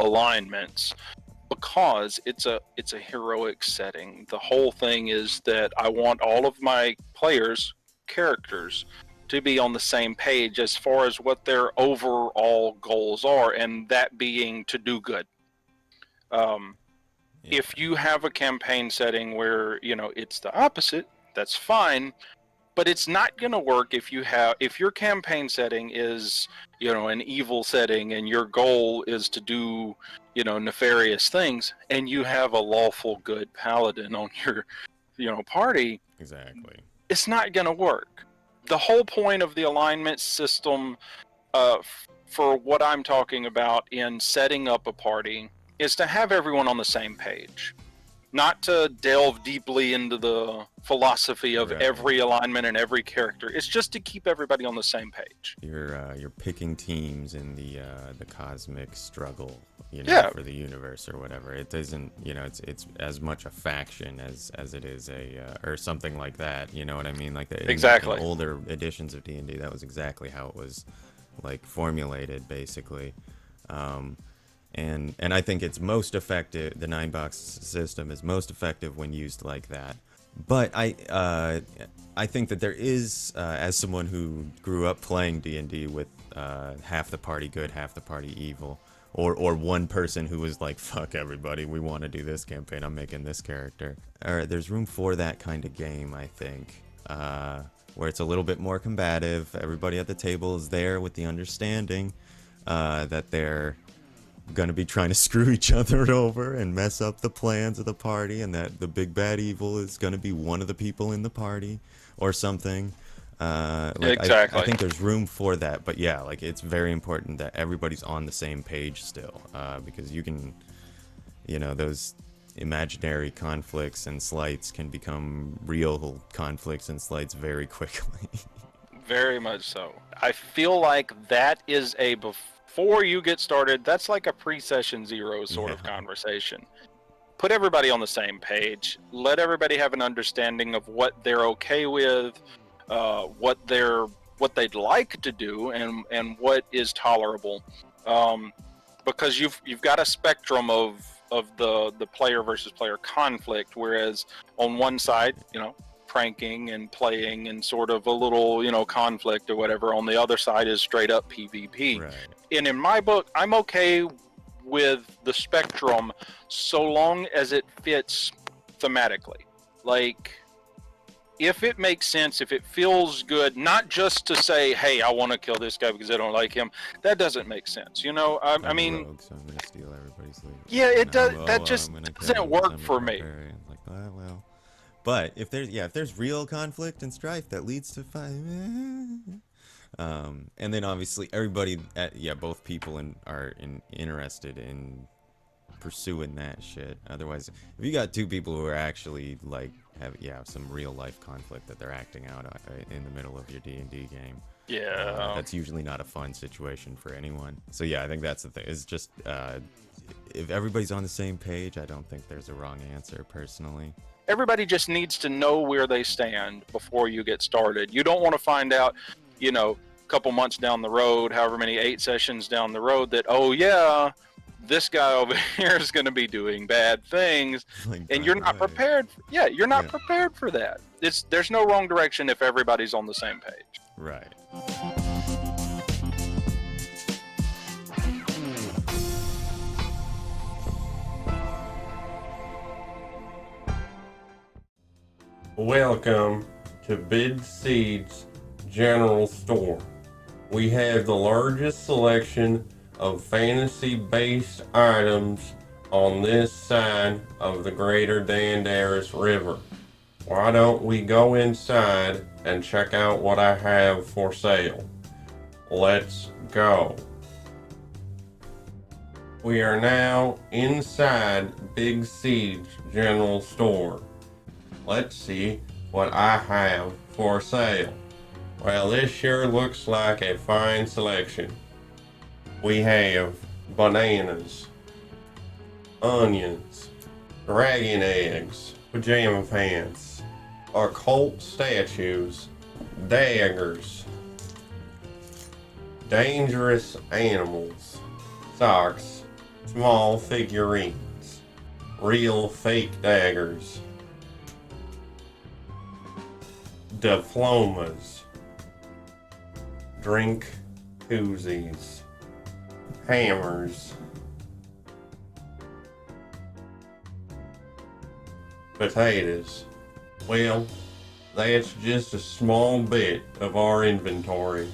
alignments because it's a heroic setting. The whole thing is that I want all of my players' characters to be on the same page as far as what their overall goals are, and that being to do good. If you have a campaign setting where it's the opposite, that's fine, but it's not going to work if your campaign setting is an evil setting and your goal is to do nefarious things, and you have a lawful good paladin on your party. Exactly. It's not going to work. The whole point of the alignment system, for what I'm talking about in setting up a party, is to have everyone on the same page. Not to delve deeply into the philosophy of Right. every alignment and every character. It's just to keep everybody on the same page. You're picking teams in the cosmic struggle, for the universe or whatever. It doesn't, it's as much a faction as it is or something like that. You know what I mean? Like Exactly. in older editions of D&D, that was exactly how it was like formulated, basically. And I think it's most effective. The 9-box system is most effective when used like that. But I think that there is, as someone who grew up playing D&D with half the party good, half the party evil, or one person who was like, fuck everybody, we want to do this campaign, I'm making this character. There's room for that kind of game, I think, where it's a little bit more combative. Everybody at the table is there with the understanding that they're gonna be trying to screw each other over and mess up the plans of the party, and that the big bad evil is gonna be one of the people in the party or something. Exactly. I think there's room for that, but yeah, like it's very important that everybody's on the same page still, because you can, those imaginary conflicts and slights can become real conflicts and slights very quickly. Very much so. I feel like that is before you get started, that's like a pre-session zero sort of conversation. Put everybody on the same page. Let everybody have an understanding of what they're okay with, what they'd like to do, and what is tolerable. Because you've got a spectrum of the player versus player conflict, whereas on one side, pranking and playing and sort of a little, conflict or whatever. On the other side is straight up PvP. Right. And in my book, I'm okay with the spectrum so long as it fits thematically. Like, if it makes sense, if it feels good, not just to say, hey, I want to kill this guy because I don't like him. That doesn't make sense. I mean, rogue, so I'm gonna steal everybody's loot. Yeah, it does. I'm That just I'm gonna kill doesn't him work 'cause I'm a for me. barbarian. It's like, well. But if there's real conflict and strife that leads to fight, and then obviously everybody both people are interested in pursuing that shit. Otherwise, if you got two people who are actually like have some real life conflict that they're acting out in the middle of your D&D game, that's usually not a fun situation for anyone. So I think that's the thing. Is just if everybody's on the same page, I don't think there's a wrong answer personally. Everybody just needs to know where they stand before you get started. You don't want to find out, a couple months down the road, however many 8 sessions down the road, that, oh yeah, this guy over here is going to be doing bad things, Like, and you're not prepared. You're not prepared for that. There's no wrong direction if everybody's on the same page. Right. Welcome to Bid Seed's General Store. We have the largest selection of fantasy-based items on this side of the Greater Dandaris River. Why don't we go inside and check out what I have for sale? Let's go. We are now inside Big Siege General Store. Let's see what I have for sale. Well, this sure looks like a fine selection. We have bananas, onions, dragon eggs, pajama pants, occult statues, daggers, dangerous animals, socks, small figurines, real fake daggers, diplomas, drink koozies, hammers, potatoes. Well, that's just a small bit of our inventory.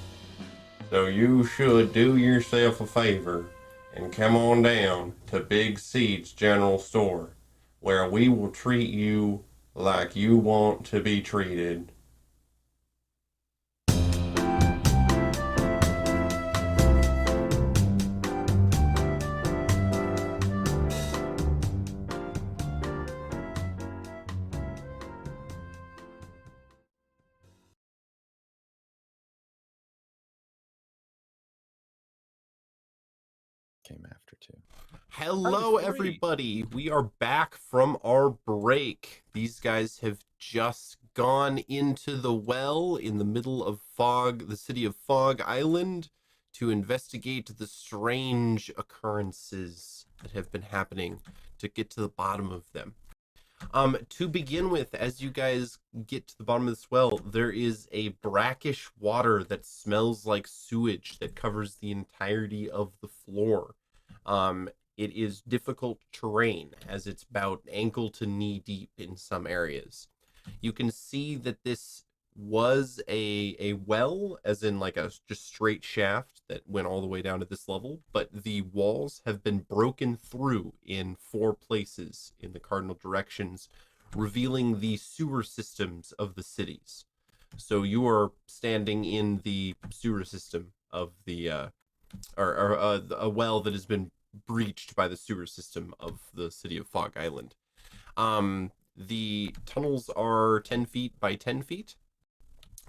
So you should do yourself a favor and come on down to Big Siege General Store, where we will treat you like you want to be treated. Came after two. Hello, 3. everybody. We are back from our break. These guys have just gone into the well in the middle of the city of Fog Island, to investigate the strange occurrences that have been happening, to get to the bottom of them. To begin with, as you guys get to the bottom of this well, there is a brackish water that smells like sewage that covers the entirety of the floor. It is difficult terrain, as it's about ankle to knee deep in some areas. You can see that this was a well, as in like a just straight shaft that went all the way down to this level, but the walls have been broken through in 4 places in the cardinal directions, revealing the sewer systems of the cities. So you are standing in the sewer system of the a well that has been breached by the sewer system of the city of Fog Island. The tunnels are 10 feet by 10 feet.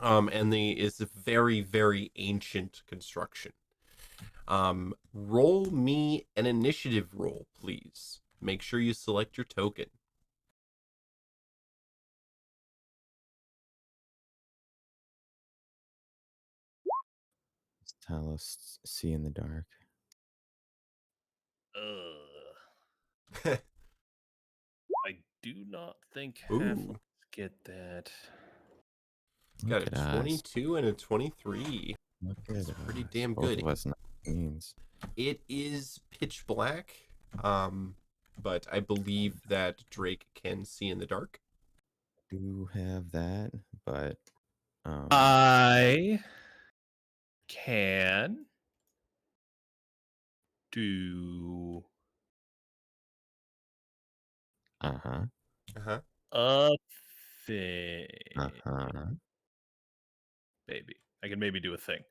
And is a very, very ancient construction. Roll me an initiative roll, please. Make sure you select your token. Tell us, see in the dark. I do not think Ooh. halflings get that. Got Look a at us. 22 and a 23. Look at That's pretty us. damn Both good. of us means. It is pitch black, but I believe that Drake can see in the dark. Do have that, but I can do uh-huh. Uh-huh. a thing, Uh-huh. baby. I can maybe do a thing.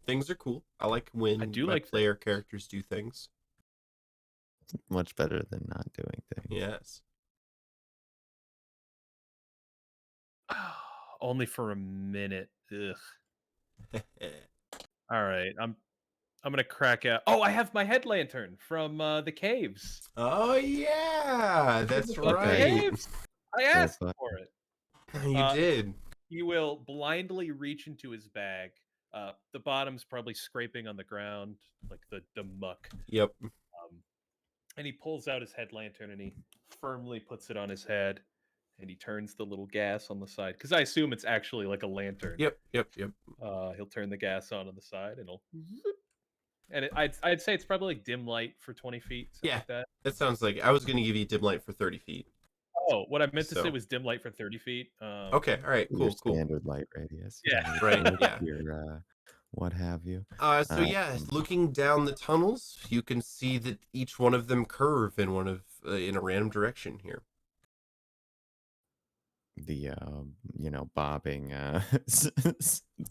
Things are cool. I like when I do my like player characters do things. Much better than not doing things. Yes. Only for a minute. Ugh. All right, I'm gonna crack out. Oh, I have my head lantern from the caves. Oh yeah, that's The fucking right. caves. I asked fuck. for it. You did. He will blindly reach into his bag. The bottom's probably scraping on the ground, like the muck. Yep. And he pulls out his head lantern and he firmly puts it on his head. And he turns the little gas on the side, because I assume it's actually like a lantern. Yep. He'll turn the gas on the side, and he'll. And I'd say it's probably like dim light for 20 feet, something Yeah. like that. That sounds like I was going to give you dim light for 30 feet. Oh, what I meant to say So- was dim light for 30 feet. Okay. All right. Your Cool. standard light radius. Yeah. Right, Your, yeah. Your what have you. So yeah, looking down the tunnels, you can see that each one of them curve in in a random direction here. The bobbing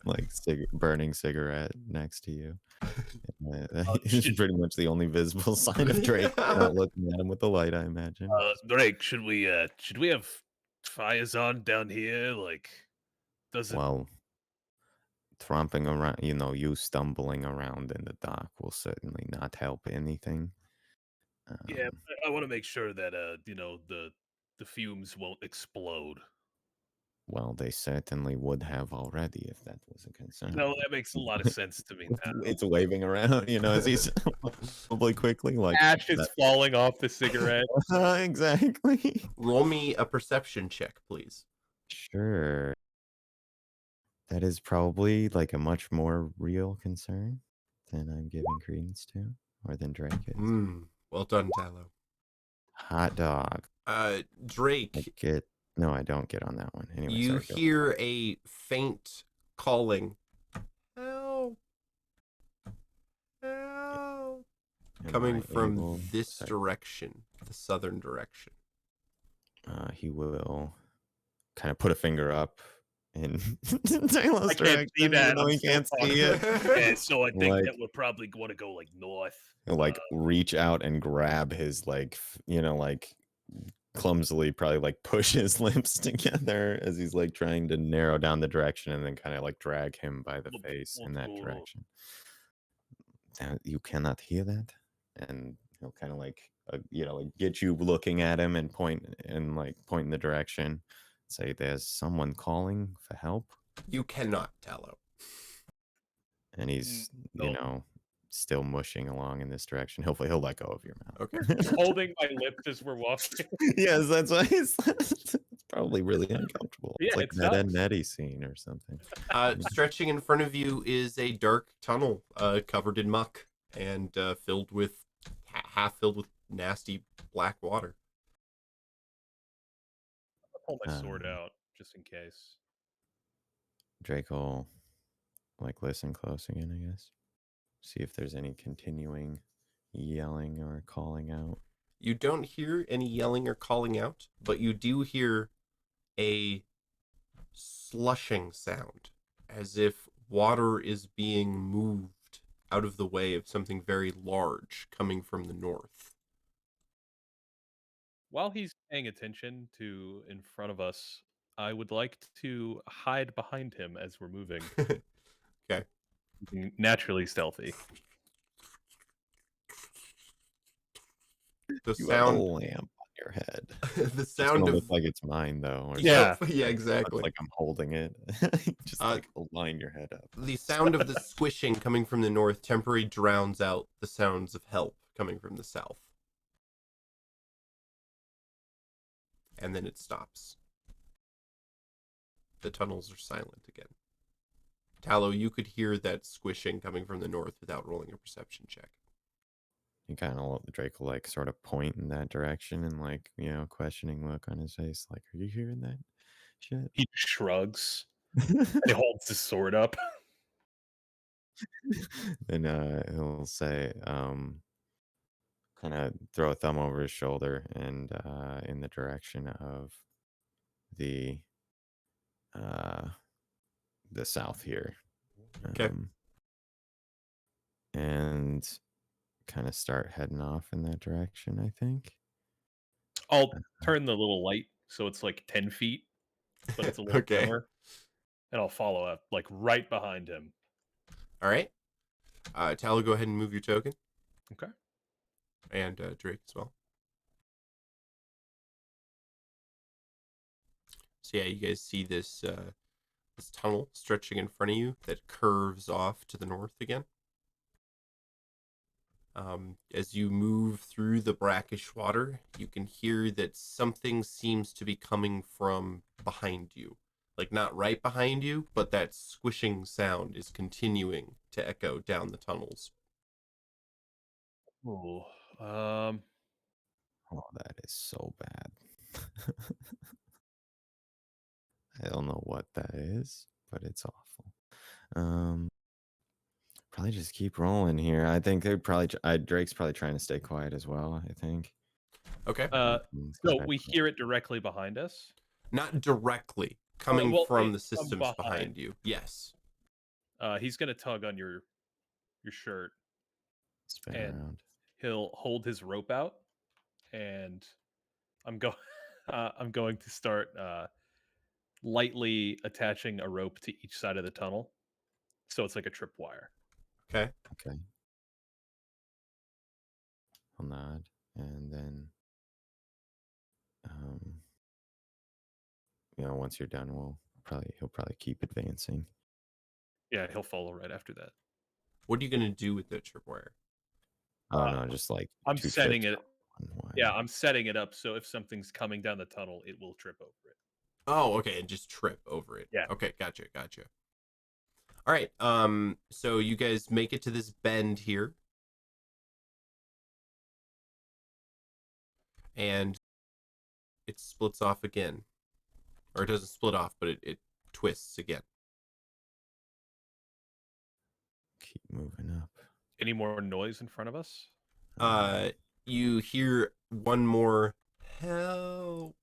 like burning cigarette next to you. It's should, pretty much the only visible sign of Drake not looking at him with the light, I imagine. Drake, should we have fires on down here? Like, does it? Well, tromping around, you stumbling around in the dock will certainly not help anything. Yeah, Um, I want to make sure that the fumes won't explode. well, they certainly would have already if that was a concern. No, that makes a lot of sense to me now. It's waving around, as he's probably quickly like Ash is falling off the cigarette. exactly. Roll me a perception check, please. Sure. That is probably like a much more real concern than I'm giving credence to, or than Drake is. Well done, Tallow. Hot dog. Drake, No, I don't get on that one. Anyway, you sorry, go. hear a faint calling. Help! Help! Am Coming I from able- this sorry. direction, the southern direction. He will kind of put a finger up in Taylor's I can't see direction, that, even though I'm he still can't see it. Yeah, so I think Like- that we're probably going to go like north. He'll like reach out and grab his like clumsily probably like push his lips together as he's like trying to narrow down the direction and then kind of like drag him by the face in that direction. Now, you cannot hear that, and he'll kind of like like get you looking at him and point in the direction, say there's someone calling for help, You cannot, Tallow. and he's No. still mushing along in this direction. Hopefully he'll let go of your mouth. Okay. Holding my lips as we're walking. Yes, that's why it's probably really uncomfortable. Yeah, It's like it that Ed sucks. Nettie scene or something. Stretching in front of you is a dark tunnel covered in muck and filled with half filled with nasty black water. I'll pull my sword out just in case. Drake will listen close again, I guess. See if there's any continuing yelling or calling out. You don't hear any yelling or calling out, but you do hear a slushing sound, as if water is being moved out of the way of something very large coming from the north. While he's paying attention to in front of us, I would like to hide behind him as we're moving. Okay. Being naturally stealthy. The You have a sound, lamp on your head. the It's sound gonna of look like it's mine though. Or Yeah. yeah, Looks exactly. like I'm holding it. Just line your head up. The sound of the squishing coming from the north temporarily drowns out the sounds of help coming from the south. And then it stops. The tunnels are silent again. Tallow, you could hear that squishing coming from the north without rolling a perception check. You kind of Drake will sort of point in that direction and questioning look on his face, like, "Are you hearing that shit?" He shrugs. He holds his sword up. Then he'll say, kind of throw a thumb over his shoulder and in the direction of the south here. Okay. And kind of start heading off in that direction, I think. I'll turn the little light so it's like 10 feet, but it's a little Okay. dimmer. And I'll follow up, like right behind him. All right. Tallow, go ahead and move your token. Okay. And Drake as well. So yeah, you guys see this this tunnel stretching in front of you that curves off to the north again. As you move through the brackish water, you can hear that something seems to be coming from behind you. Like not right behind you, but that squishing sound is continuing to echo down the tunnels. Oh, Oh, that is so bad. I don't know what that is, but it's awful. Probably just keep rolling here. I think they'd probably Drake's probably trying to stay quiet as well, I think. Okay. so we hear it directly behind us. Not directly coming well, from it's the from systems behind. behind you. Yes. He's gonna tug on your shirt Spin And around. he'll hold his rope out, and I'm going. I'm going to start lightly attaching a rope to each side of the tunnel, so it's like a tripwire. Okay. Okay. I'll nod, and then, once you're done, he'll probably keep advancing. Yeah, he'll follow right after that. What are you gonna do with that tripwire? Oh no, just like I'm 2 setting trips it. one way. Yeah, I'm setting it up so if something's coming down the tunnel, it will trip over it. Oh, okay, and just trip over it. Yeah. Okay, gotcha. All right. So you guys make it to this bend here, and it splits off again, or it doesn't split off, but it twists again. Keep moving up. Any more noise in front of us? You hear one more help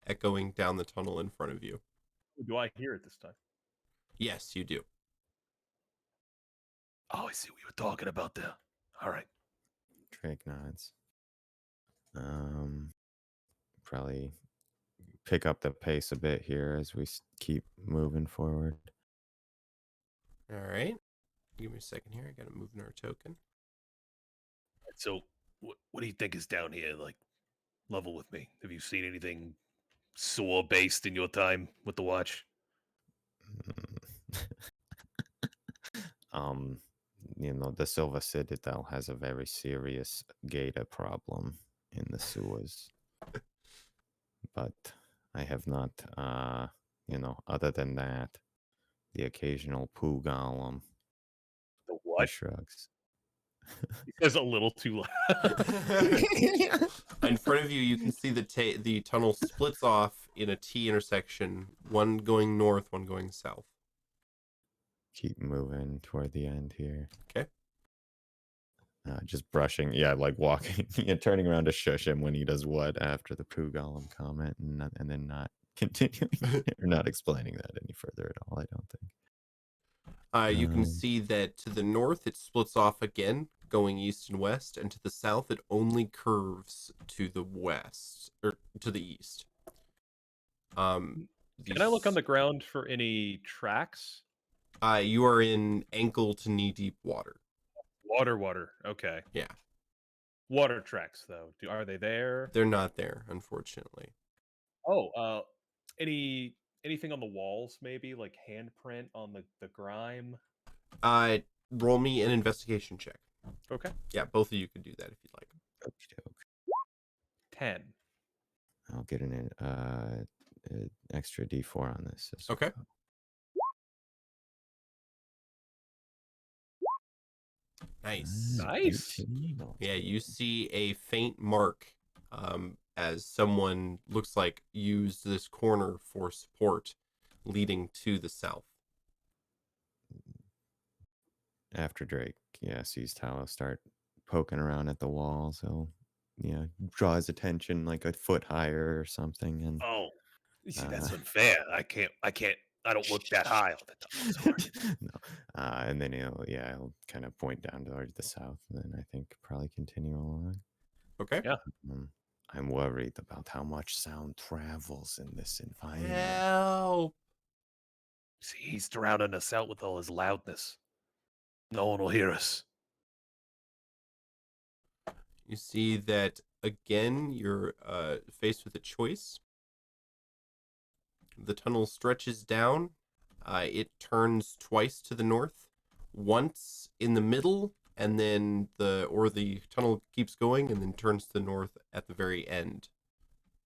echoing down the tunnel in front of you. Do I hear it this time? Yes, you do. Oh, I see what you were talking about there. All right. Drake nods. Probably pick up the pace a bit here as we keep moving forward. All right. Give me a second here. I gotta move in our token. So, what do you think is down here? Like, level with me. Have you seen anything sewer based in your time with the watch? um, the Silver Citadel has a very serious gator problem in the sewers. But I have not, other than that, the occasional poo golem. The He what? shrugs. He says a little too loud. In front of you, you can see the tunnel splits off in a T intersection, one going north, one going south. Keep moving toward the end here. Okay. Just brushing, like walking, turning around to shush him when he does what after the poo golem comment, and then not continuing or not explaining that any further at all. I don't think. You can see that to the north it splits off again, going east and west, and to the south it only curves to the west or to the east. Can I look on the ground for any tracks? You are in ankle to knee deep water. Water. Okay. Yeah. Water tracks, though. Are they there? They're not there, unfortunately. Oh, anything on the walls? Maybe like handprint on the grime. Roll me an investigation check. Okay. Yeah, both of you can do that if you'd like. Okey-doke. 10. I'll get an extra D4 on this. Okay. Nice. Nice. 18. Yeah, you see a faint mark as someone looks like used this corner for support leading to the south. After Drake, sees Talos start poking around at the walls, he'll, draw his attention like a foot higher or something, and Oh, you see, that's Uh, unfair. I can't. I don't look that high on the tunnel. Sorry. no, and then he'll kind of point down towards the south, and then I think probably continue along. Okay. Yeah. I'm worried about how much sound travels in this environment. Help. See, he's drowning us out with all his loudness. No one will hear us. You see that again, you're faced with a choice. The tunnel stretches down. It turns twice to the north, once in the middle, and then the tunnel keeps going and then turns to the north at the very end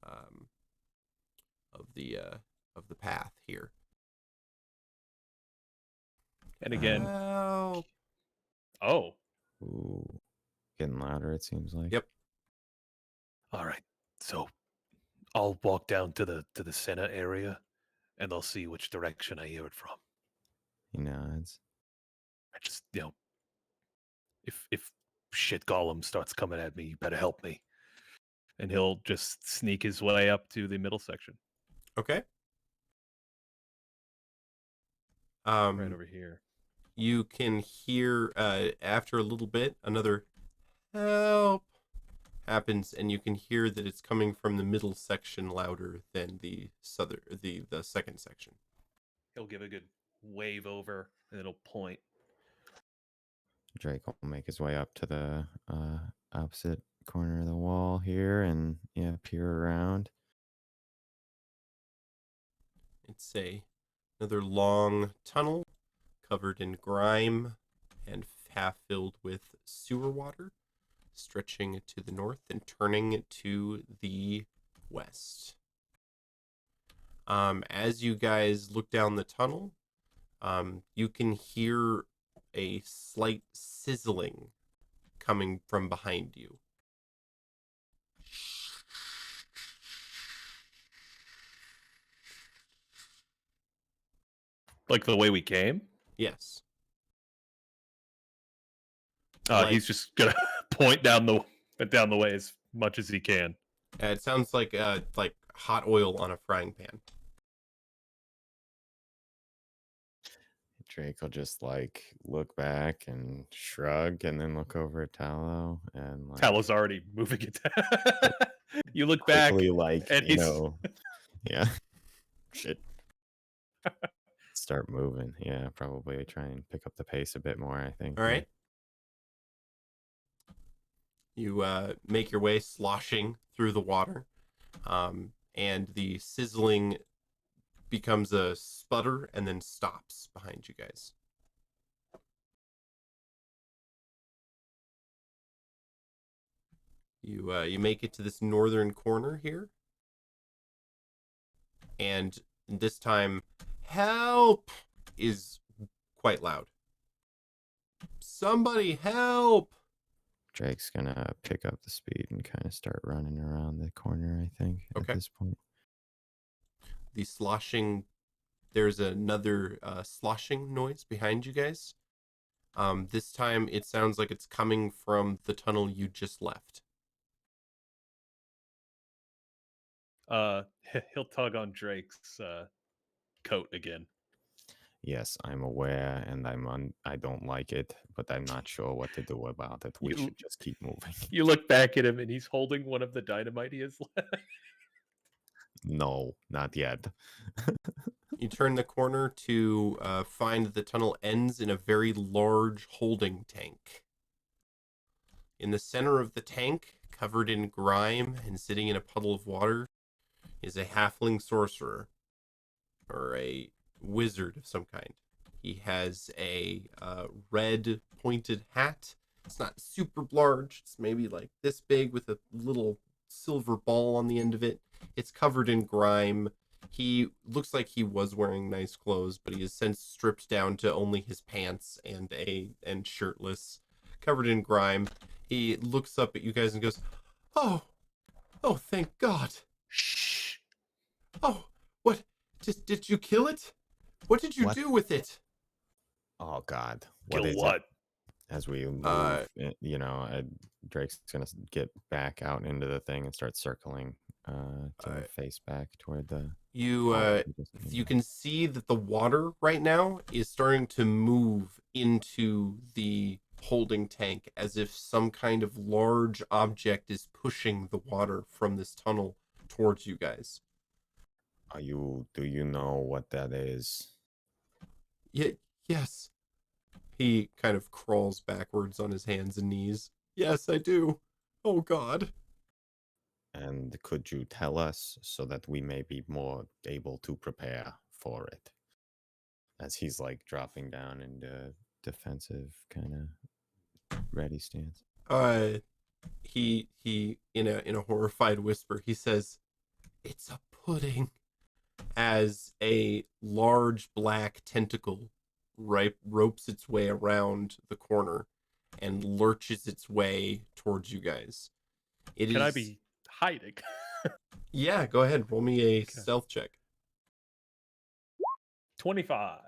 of the path here. And again, Help. oh, Ooh, getting louder, it seems like. Yep. All right. So I'll walk down to the center area, and I'll see which direction I hear it from. He nods. I just, if shit golem starts coming at me, you better help me. and he'll just sneak his way up to the middle section, Okay. right over here. You can hear after a little bit another help happens, and you can hear that it's coming from the middle section louder than the second section. He'll give a good wave over, and it'll point. Drake will make his way up to the opposite corner of the wall here and peer around. It's another long tunnel covered in grime and half filled with sewer water, stretching to the north and turning to the west. As you guys look down the tunnel, you can hear a slight sizzling coming from behind you. Like the way we came? Yes. He's just gonna point down the way as much as he can. It sounds like hot oil on a frying pan. Drake will just like look back and shrug, and then look over at Tallow and like Talow's already moving it down. You look back, quickly, like and he's yeah, shit. Start moving. Yeah, probably try and pick up the pace a bit more, I think. All right. You make your way sloshing through the water, and the sizzling becomes a sputter and then stops behind you guys. You make it to this northern corner here, and this time, help is quite loud. Somebody help! Drake's gonna pick up the speed and kind of start running around the corner, I think, Okay. at this point. The sloshing, there's another sloshing noise behind you guys. This time it sounds like it's coming from the tunnel you just left. He'll tug on Drake's coat again. Yes, I'm aware, and I don't like it, but I'm not sure what to do about it. We should just keep moving. You look back at him, and he's holding one of the dynamite he has left. No, not yet. You turn the corner to find the tunnel ends in a very large holding tank. In the center of the tank, covered in grime and sitting in a puddle of water, is a halfling sorcerer, or a wizard of some kind. He has a red pointed hat. It's not super large. It's maybe like this big with a little silver ball on the end of it. It's covered in grime. He looks like he was wearing nice clothes, but he has since stripped down to only his pants and shirtless, covered in grime. He looks up at you guys and goes, "Oh, thank God. Shh. Oh, what? Did you kill it? What did you do with it?" Oh God! Kill is what? it? As we move, Drake's gonna get back out into the thing and start circling to face back toward the. You can see that the water right now is starting to move into the holding tank as if some kind of large object is pushing the water from this tunnel towards you guys. Do you know what that is? Yes. He kind of crawls backwards on his hands and knees. Yes, I do. Oh God. And could you tell us so that we may be more able to prepare for it? As he's like dropping down into defensive kind of ready stance. He in a horrified whisper, he says, "It's a pudding," as a large black tentacle ropes its way around the corner and lurches its way towards you guys. Can I be hiding? Yeah, go ahead. Roll me a stealth check. 25.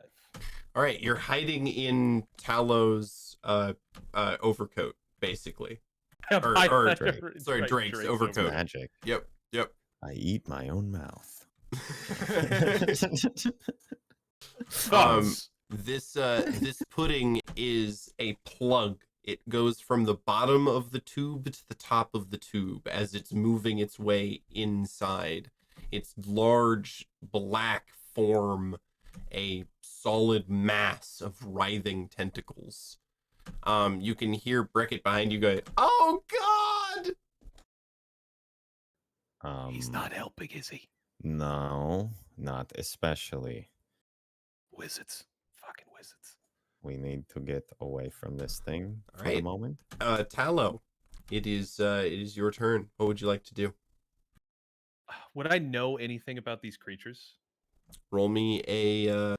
All right, you're hiding in Tallow's overcoat, basically. Drake's overcoat. Magic. Yep. I eat my own mouth. This pudding is a plug It goes from the bottom of the tube to the top of the tube as it's moving its way inside. Its large black form, a solid mass of writhing tentacles. You can hear Beckett behind you go, "Oh God!" He's not helping, is he? No, not especially. Wizards. Fucking wizards. We need to get away from this thing All for the right. moment. Tallow, it is your turn. What would you like to do? Would I know anything about these creatures? Roll me a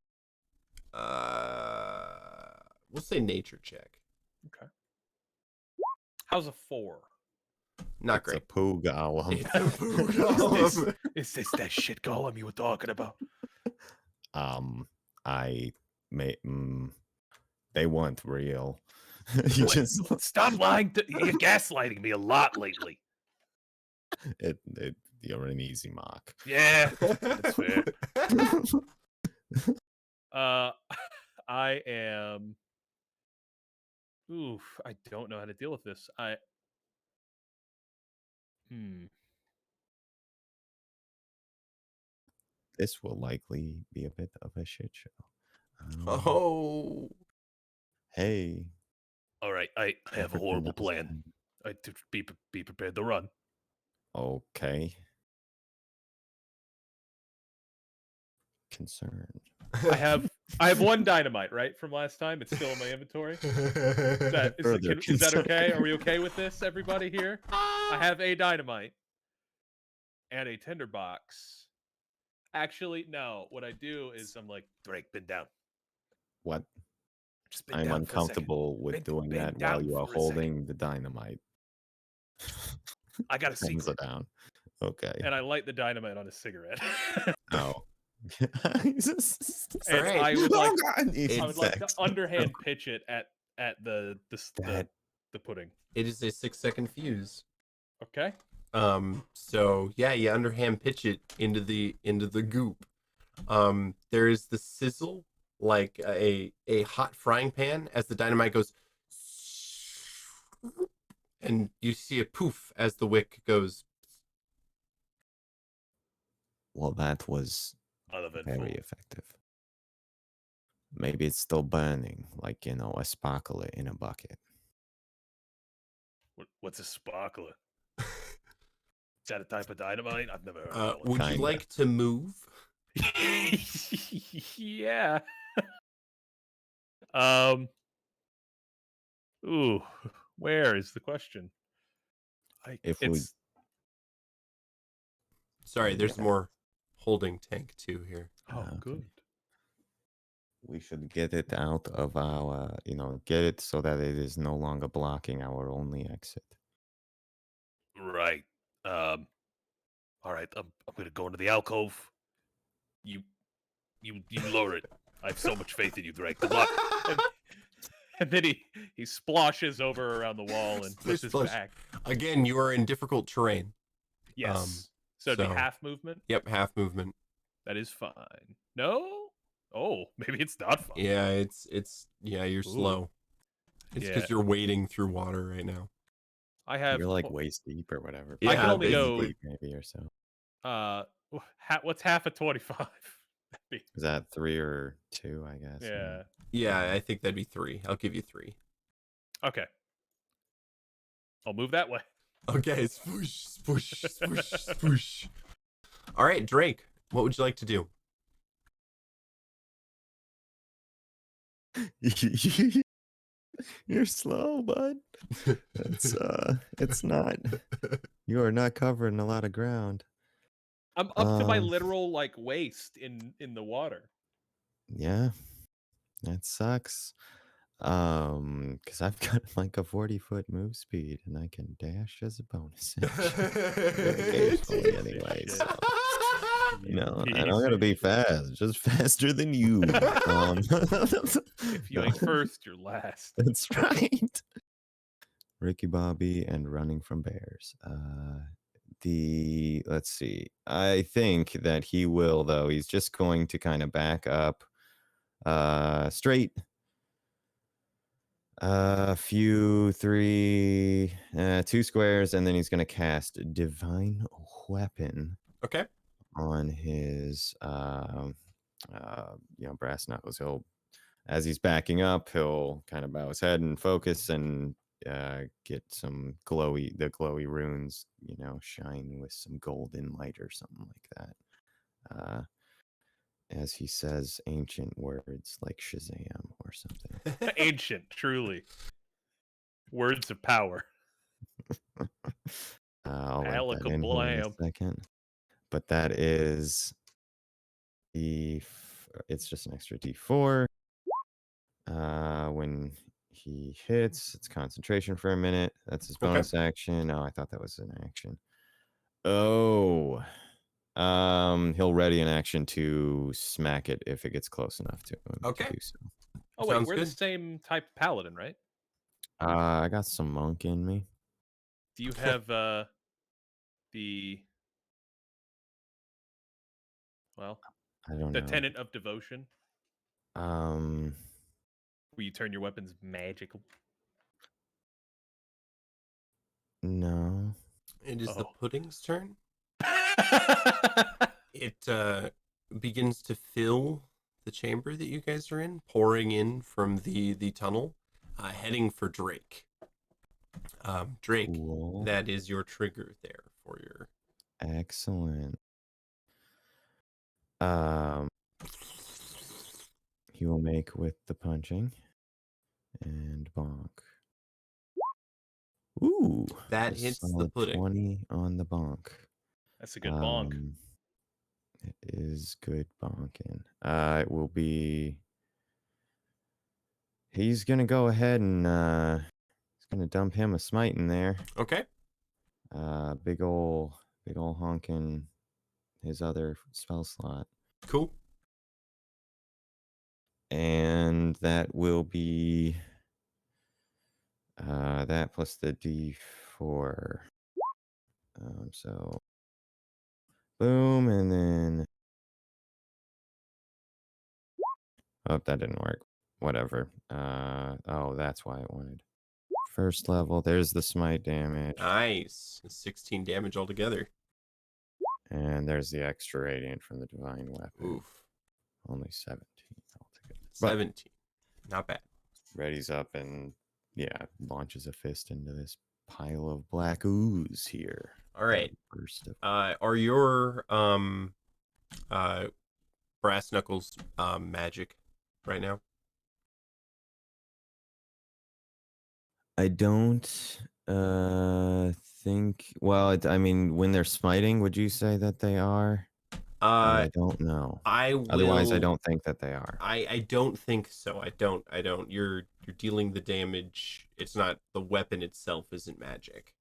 we'll say nature check. Okay. How's a 4? Not It's great. a poo golem. It's a poo golem. Is this that shit golem you were talking about? I may. They weren't real. You just Stop lying. You're gaslighting me a lot lately. you're an easy mark. Yeah, that's fair. I am. Oof, I don't know how to deal with this. This will likely be a bit of a shit show. Oh. Hey. All right, I have a horrible plan. To be prepared to run. Okay. Concerned. I have one dynamite, right, from last time. It's still in my inventory. Is that okay? Are we okay with this, everybody here? I have a dynamite and a tinderbox. Actually, no. What I do is I'm like, Drake, been down. What? Just been I'm down for a second. uncomfortable with doing Been that while down you are for a second. holding the dynamite. I got a Thumbs secret. down. Okay. and I light the dynamite on a cigarette. Oh. And Right. I would like It's I would like to Insects. underhand pitch it at the pudding. It is a 6-second fuse. Okay. So yeah, you underhand pitch it into the goop. There is the sizzle like a hot frying pan as the dynamite goes, and you see a poof as the wick goes. Well, that was Uneventful. very effective. Maybe it's still burning, like, a sparkler in a bucket. What's a sparkler? Is that a type of dynamite? I've never heard of Would you Kinda. like to move? Yeah. Ooh, where is the question? Sorry, there's more holding tank too here. Oh, Okay. good. We should get it out of our, get it so that it is no longer blocking our only exit. Right. All right. I'm gonna go into the alcove. You lower it. I have so much faith in you, Drake. Good luck. And then he splashes over around the wall and puts his Splish. back. Again, you are in difficult terrain. Yes. So it'd be so- half movement. Yep, half movement. That is fine. No? Oh, maybe it's not fine. Yeah, you're slow. It's because Yeah. you're wading through water right now. I have. You're like waist deep or whatever. I can only go- Waist deep maybe or so. What's half of 25? Is that 3 or 2, I guess? Yeah. Yeah, I think that'd be 3. I'll give you 3. Okay. I'll move that way. Okay, swoosh, swoosh, swoosh, swoosh. All right, Drake, what would you like to do? You're slow, bud. It's not. You are not covering a lot of ground. I'm up to my literal waist in the water. Yeah, that sucks. Because I've got like a 40-foot move speed, and I can dash as a bonus action. Occasionally, anyway. So, I don't gotta be fast, just faster than you. If you ain't first, you're last. That's right. Ricky Bobby and running from bears. Let's see. I think that he will, though. He's just going to kind of back up straight. Two squares, and then he's gonna cast Divine Weapon Okay. on his brass knuckles. As he's backing up, he'll kind of bow his head and focus and get some glowy runes, shine with some golden light or something like that. As he says ancient words like Shazam or something. Ancient, truly. Words of power. I'll write that in here in a Alakablam. second. But that is it's just an extra D4. When he hits, it's concentration for a minute. That's his bonus action. Oh, I thought that was an action. Oh. He'll ready an action to smack it if it gets close enough to him to do so. Oh wait, Sounds we're good. the same type of paladin, right? I got some monk in me. Do you have the I don't know. tenet of devotion, Um, where you turn your weapons magical? no. It is the pudding's turn. It begins to fill the chamber that you guys are in, pouring in from the tunnel, heading for Drake. Drake, Cool. that is your trigger there for your... Excellent. He will make with the punching and bonk. Ooh, that hits the solid pudding. 20 on the bonk. That's a good bonk. It is good bonking. It will be. He's gonna go ahead and he's gonna dump him a smite in there. Okay. Big ol' honking his other spell slot. Cool. And that will be that plus the D4. So boom, and then oh, that didn't work. Whatever. Oh, that's why I wanted. First level, there's the smite damage. Nice. 16 damage altogether. And there's the extra radiant from the divine weapon. Oof. Only 17 altogether. 17. Not bad. Readies up and launches a fist into this pile of black ooze here. All right. Burst of Are your brass knuckles magic right now? I don't think. Well, I mean, when they're smiting, would you say that they are? I don't know. Otherwise, I don't think that they are. I don't think so. I don't. You're dealing the damage. It's not the weapon itself isn't magic.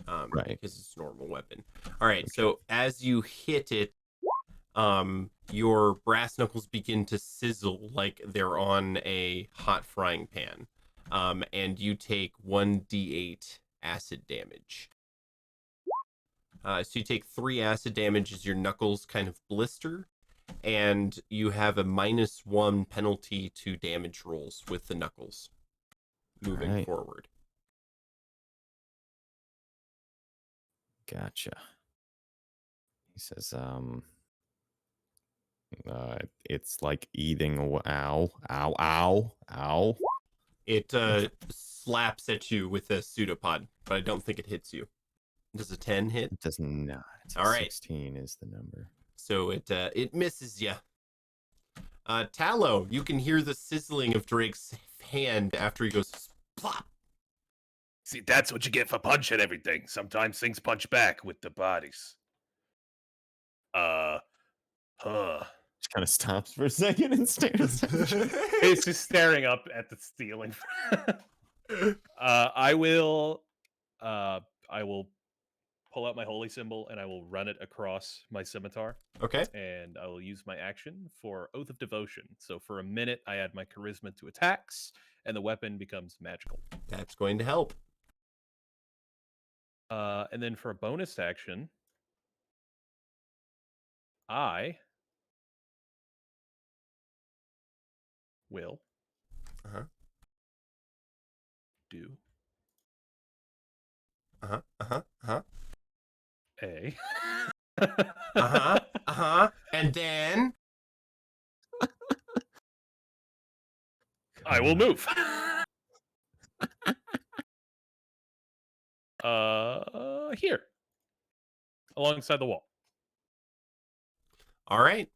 Right. Because it's a normal weapon. All right. Okay. So as you hit it, your brass knuckles begin to sizzle like they're on a hot frying pan. And you take 1d8 acid damage. So you take 3 acid damage as your knuckles kind of blister, and you have a -1 penalty to damage rolls with the knuckles moving forward. Gotcha. He says, it's like eating. Ow, ow, ow, ow. It slaps at you with a pseudopod, but I don't think it hits you. Does a 10 hit? It does not. All right. 16 is the number. So it misses you. Tallow, you can hear the sizzling of Drake's hand after he goes plop. See, that's what you get for punching everything. Sometimes things punch back with the bodies. Just kind of stops for a second and stares at you. It's just staring up at the ceiling. I will pull out my holy symbol and I will run it across my scimitar. Okay. And I will use my action for Oath of Devotion. So for a minute, I add my charisma to attacks, and the weapon becomes magical. That's going to help. And then for a bonus action, I will do. A. And then I will move. Here. Alongside the wall. all right.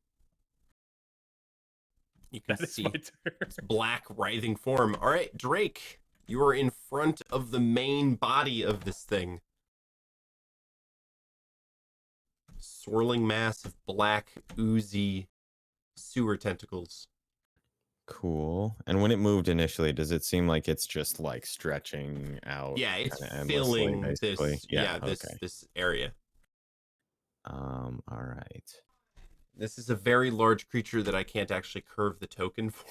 You can That is see my turn. its black writhing form. All right, Drake, you are in front of the main body of this thing. Swirling mass of black, oozy sewer tentacles. Cool. And when it moved initially, does it seem like it's just like stretching out? Yeah, it's kinda endlessly, filling basically? this. Yeah, this area. all right. This is a very large creature that I can't actually curve the token for.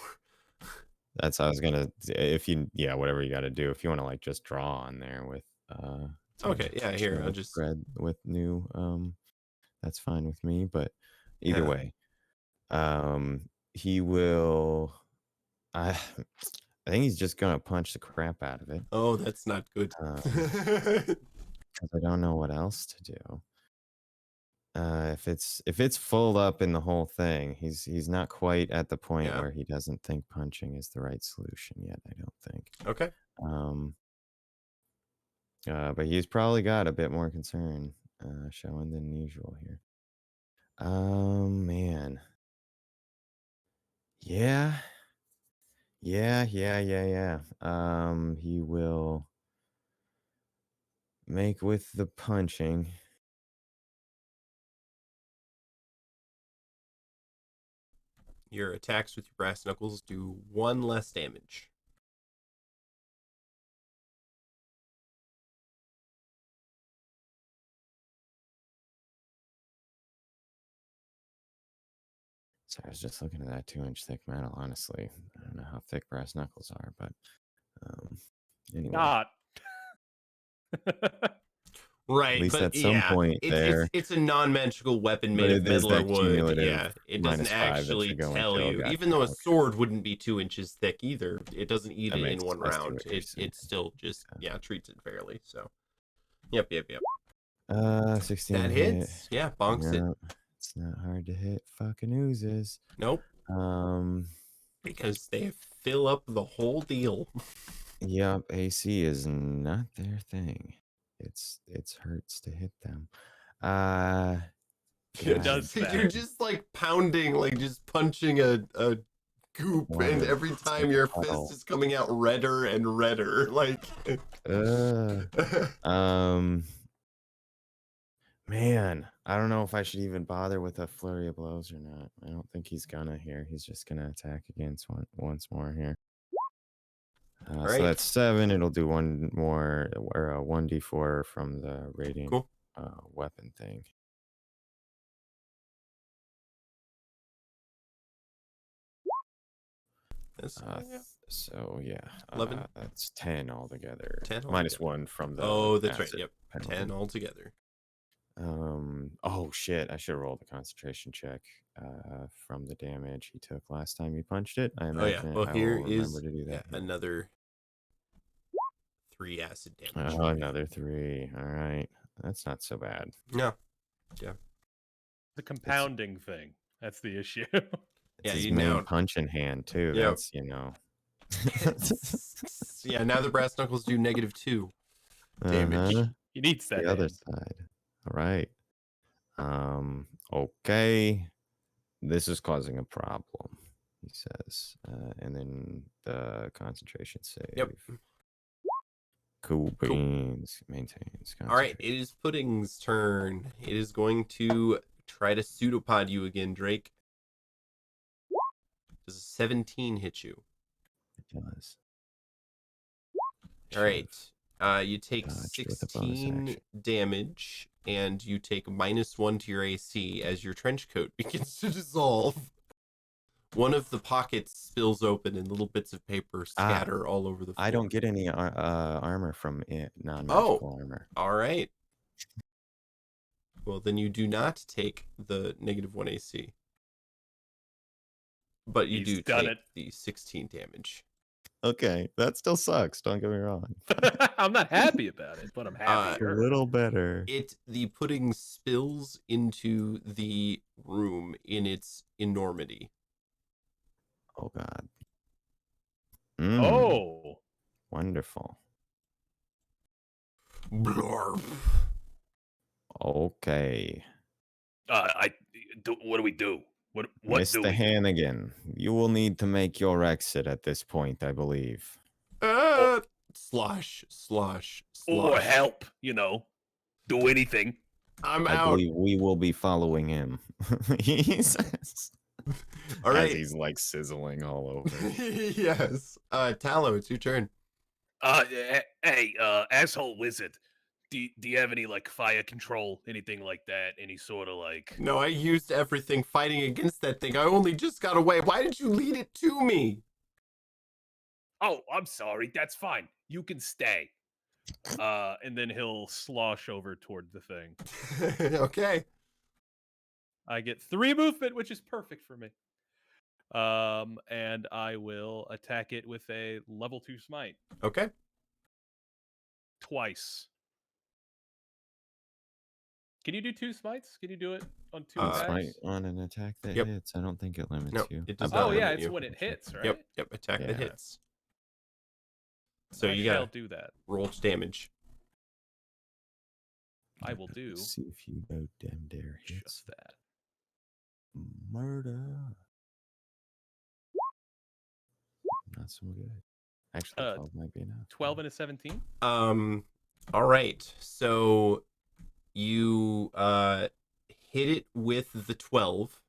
That's how I was gonna if you whatever you gotta do. If you want to like just draw on there with to Okay, yeah, here, show I'll just spread with new that's fine with me, but either Yeah. way. He will I think he's just gonna punch the crap out of it. Oh, that's not good. Because I don't know what else to do. If it's full up in the whole thing, he's not quite at the point Yeah. where he doesn't think punching is the right solution yet, I don't think. Okay. But he's probably got a bit more concern showing than usual here. Man. Yeah. He will make with the punching. Your attacks with your brass knuckles do 1 less damage. So I was just looking at that 2-inch thick metal, honestly. I don't know how thick brass knuckles are, but anyway. Not. Right, At least but at some point it's a non-magical weapon but made of it is metal or that wood. cumulative Yeah, it doesn't -5 that actually should go tell into. you. Gotcha, Even though a okay. sword wouldn't be 2 inches thick either, it doesn't eat That it in makes one sense. I see round. what you're saying. It still just treats it fairly. So, yep. 16 That hit. hits. Yeah, bonks it. Yep. It's not hard to hit fucking oozes. Nope, because they fill up the whole deal. Yep, AC is not their thing. It's hurts to hit them. It does You're that. just like pounding, like just punching a goop, and every time your fist is coming out redder and redder. Like, man, I don't know if I should even bother with a flurry of blows or not. I don't think he's gonna here. He's just gonna attack against once more here. So right. that's 7. It'll do one more, or a 1d4 from the radiant Cool. weapon thing. So yeah, 11. that's 10 altogether. 10 minus altogether. 1 from the. Oh, that's right. acid Yep, penalty. 10 altogether. Oh shit! I should have rolled a concentration check from the damage he took last time he punched it. I imagine. Well, I here will is remember to do that. another 3 acid damage. Oh, another 3. All right, that's not so bad. No. The compounding thing. That's the issue. It's his main punch in hand too. Yep. That's Yeah, now the brass knuckles do -2 damage. He needs that. The other side. All right. Okay. This is causing a problem, he says. And then the concentration save. Yep. Cool beans. Maintains. All right, it is Pudding's turn. It is going to try to pseudopod you again, Drake. Does a 17 hit you? It does. All right. You take 16 damage, and you take -1 to your AC as your trench coat begins to dissolve. One of the pockets spills open, and little bits of paper scatter all over the floor. I don't get any armor from it, non-magical armor. All right. Well, then you do not take the -1 AC. But you do take the 16 damage. Okay, that still sucks. Don't get me wrong. I'm not happy about it, but I'm A happier. little better. The pudding spills into the room in its enormity. Oh God. Oh, Wonderful. Blorp. Okay. What do we do? What do Mr. we do? Hannigan, you will need to make your exit at this point, I believe. Slosh, slosh, Or slosh. help, do anything. I'm I out. believe we will be following him. He says. All As right. he's like sizzling all over. Yes. Tallow, it's your turn. Hey, asshole wizard. Do you have any like fire control, anything like that? Any sort of like? No, I used everything fighting against that thing. I only just got away. Why did you lead it to me? Oh, I'm sorry. That's fine. You can stay. and then he'll slosh over toward the thing. Okay. I get 3 movement, which is perfect for me. And I will attack it with a level 2 smite Okay. twice. Can you do 2 smites? Can you do it on 2 Uh, attacks? Smite on an attack that Yep. hits. I don't think it limits No, you. it does I not Oh believe yeah, limit it's you. when it hits, right? Yep. Attack that Yeah. hits. So I you shall gotta do that. roll damage. I will do See if you go damn dare hits. just that. Murder. Not so good. Actually, 12 might be enough. 12 and a 17. All right. So you hit it with the 12.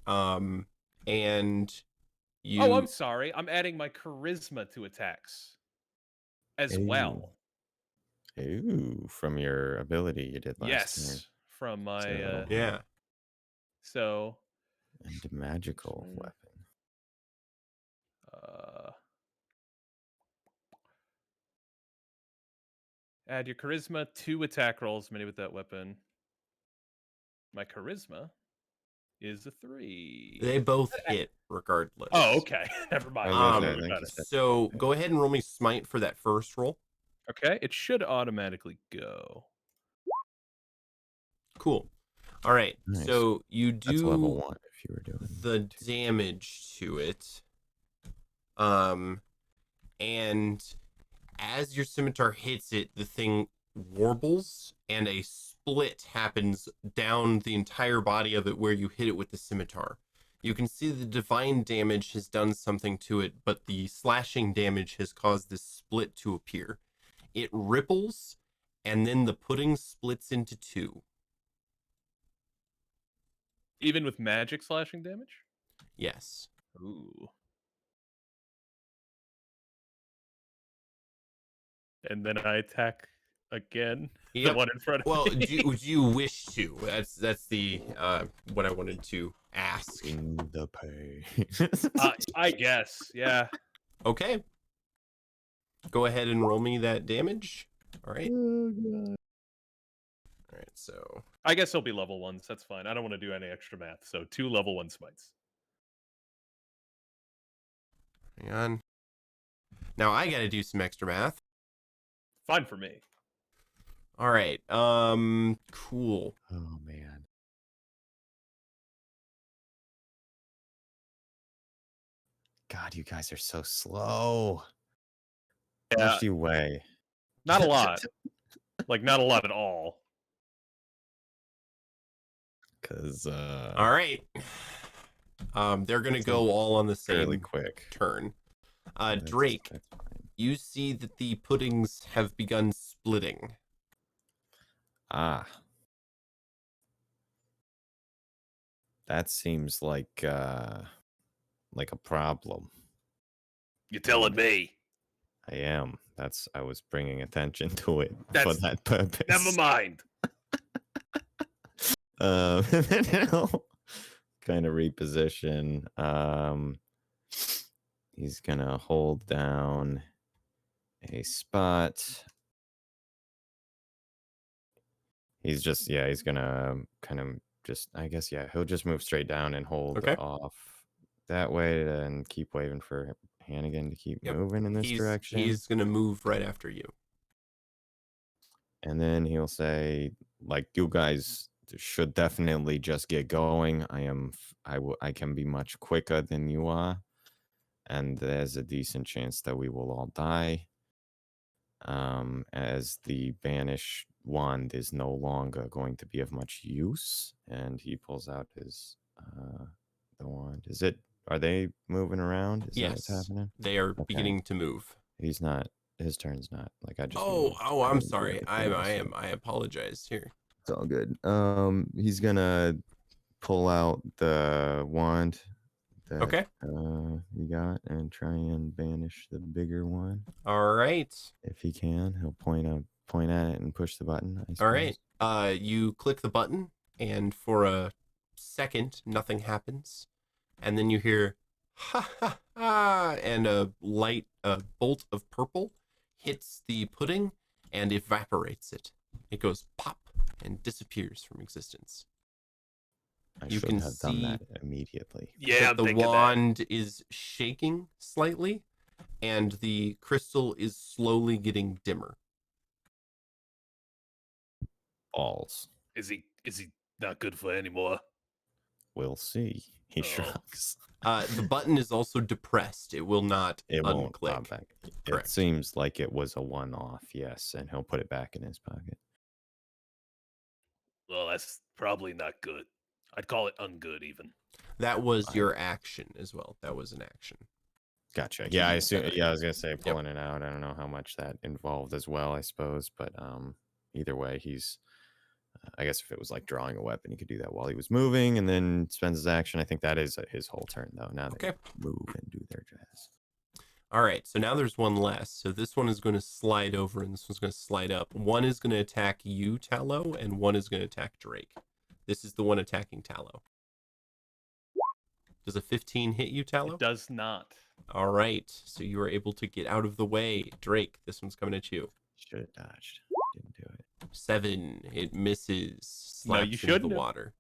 And you Oh, I'm sorry. I'm adding my charisma to attacks as well. Ooh, from your ability you did last turn. Yes, from my So- yeah. So And magical Mm. weapon. Add your charisma 2 attack rolls made with that weapon. My charisma is a 3. They both hit regardless. Oh, okay. Never mind. I was Don't gonna say, I worry think about you it. said- So go ahead and roll me smite for that first roll. Okay, it should automatically go. Cool. All right. Nice. So you That's level do 1 if you were doing the damage to it. And as your scimitar hits it, the thing warbles and a split happens down the entire body of it where you hit it with the scimitar. You can see the divine damage has done something to it, but the slashing damage has caused this split to appear. It ripples, and then the pudding splits into 2. Even with magic slashing damage? Yes. Ooh. And then I attack again. Yep. The one in front of Well, me. do you wish to? That's the what I wanted to ask. in the pay. I guess, yeah. Okay. Go ahead and roll me that damage. All right. Oh, God. All right. So I guess he'll be level 1s. That's fine. I don't want to do any extra math. So 2 level 1 smites. hang on. Now I got to do some extra math. Fine for me. All right. Cool. Oh, man. God, you guys are so slow. How Yeah, much do you weigh? not a lot. Like, not a lot at all. Because All right. They're gonna go all on the fairly same quick. turn. That's- Drake, that's fine. you see that the puddings have begun splitting. Ah. That seems like a problem. You're telling me? I am. I was bringing attention to it for That's- that purpose. Never mind. Then he'll kind of reposition. He's gonna hold down a spot. He's gonna kind of just, I guess, yeah, he'll just move straight down and hold Okay. off that way and keep waving for Hannigan to keep Yep. moving in this direction. He's gonna move right after you. And then he'll say, like, you guys should definitely just get going. I can be much quicker than you are, and there's a decent chance that we will all die. As the banish wand is no longer going to be of much use, and he pulls out his the wand. Are they moving around? Is that what's Yes, happening? they are Okay. beginning to move. He's not. His turn's not. Like, I just. Oh, moved. oh, I I'm didn't do sorry. anything else, so I apologize here. it's all good. He's gonna pull out the wand that Okay. you got and try and banish the bigger one All right. if he can. He'll point at it and push the button. I All right. suppose. You click the button, and for a second, nothing happens, and then you hear ha ha ha, and a bolt of purple hits the pudding and evaporates it. It goes pop and disappears from existence. I You should can have done that see immediately. Yeah, that I'm the thinking that. wand is shaking slightly, and the crystal is slowly getting dimmer. Balls. Is he not good for anymore? We'll see. He Oh. shrugs. The button is also depressed. It will not It won't unclick. pop back. Correct. It seems like it was a one-off, yes, and he'll put it back in his pocket. Well, that's probably not good. I'd call it ungood even. That was your action as well. That was an action. Gotcha. Yeah, I assume. Okay. Yeah, I was gonna say pulling it out. I don't know how much that involved as well. I suppose, but either way, he's. I guess if it was like drawing a weapon, he could do that while he was moving, and then spends his action. I think that is his whole turn, though. Now they move and do their jazz. All right. So now there's one less. So this one is going to slide over, and this one's going to slide up. One is going to attack you, Tallow, and one is going to attack Drake. This is the one attacking Tallow. Does a 15 hit you, Tallow? It does not. All right. So you are able to get out of the way. Drake, this one's coming at you. Should have dodged. Didn't do it. 7. It misses. No, Slaps you into shouldn't the have. water.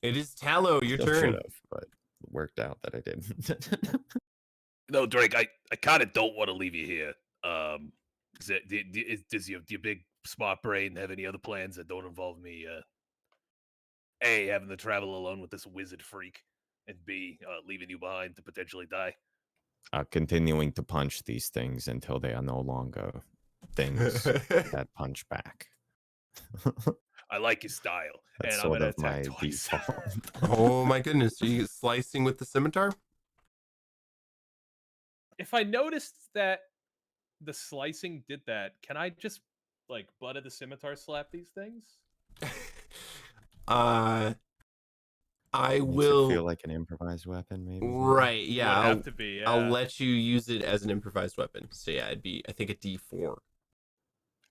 It is Tallow. Your Still turn. should've, but it worked out that I didn't. No, Drake, I kind of don't want to leave you here. Does your big smart brain have any other plans that don't involve me? A, having to travel alone with this wizard freak, and B, leaving you behind to potentially die. Continuing to punch these things until they are no longer things that punch back. I like your style, That's and I'm sort gonna of my attack twice. default. Oh my goodness. Are you slicing with the scimitar? If I noticed that the slicing did that, can I just like butt of the scimitar slap these things? I Makes will. it feel like an improvised weapon, maybe. Right, yeah. Would have to be. Yeah. I'll let you use it as an improvised weapon. So yeah, it'd be, I think, a D4.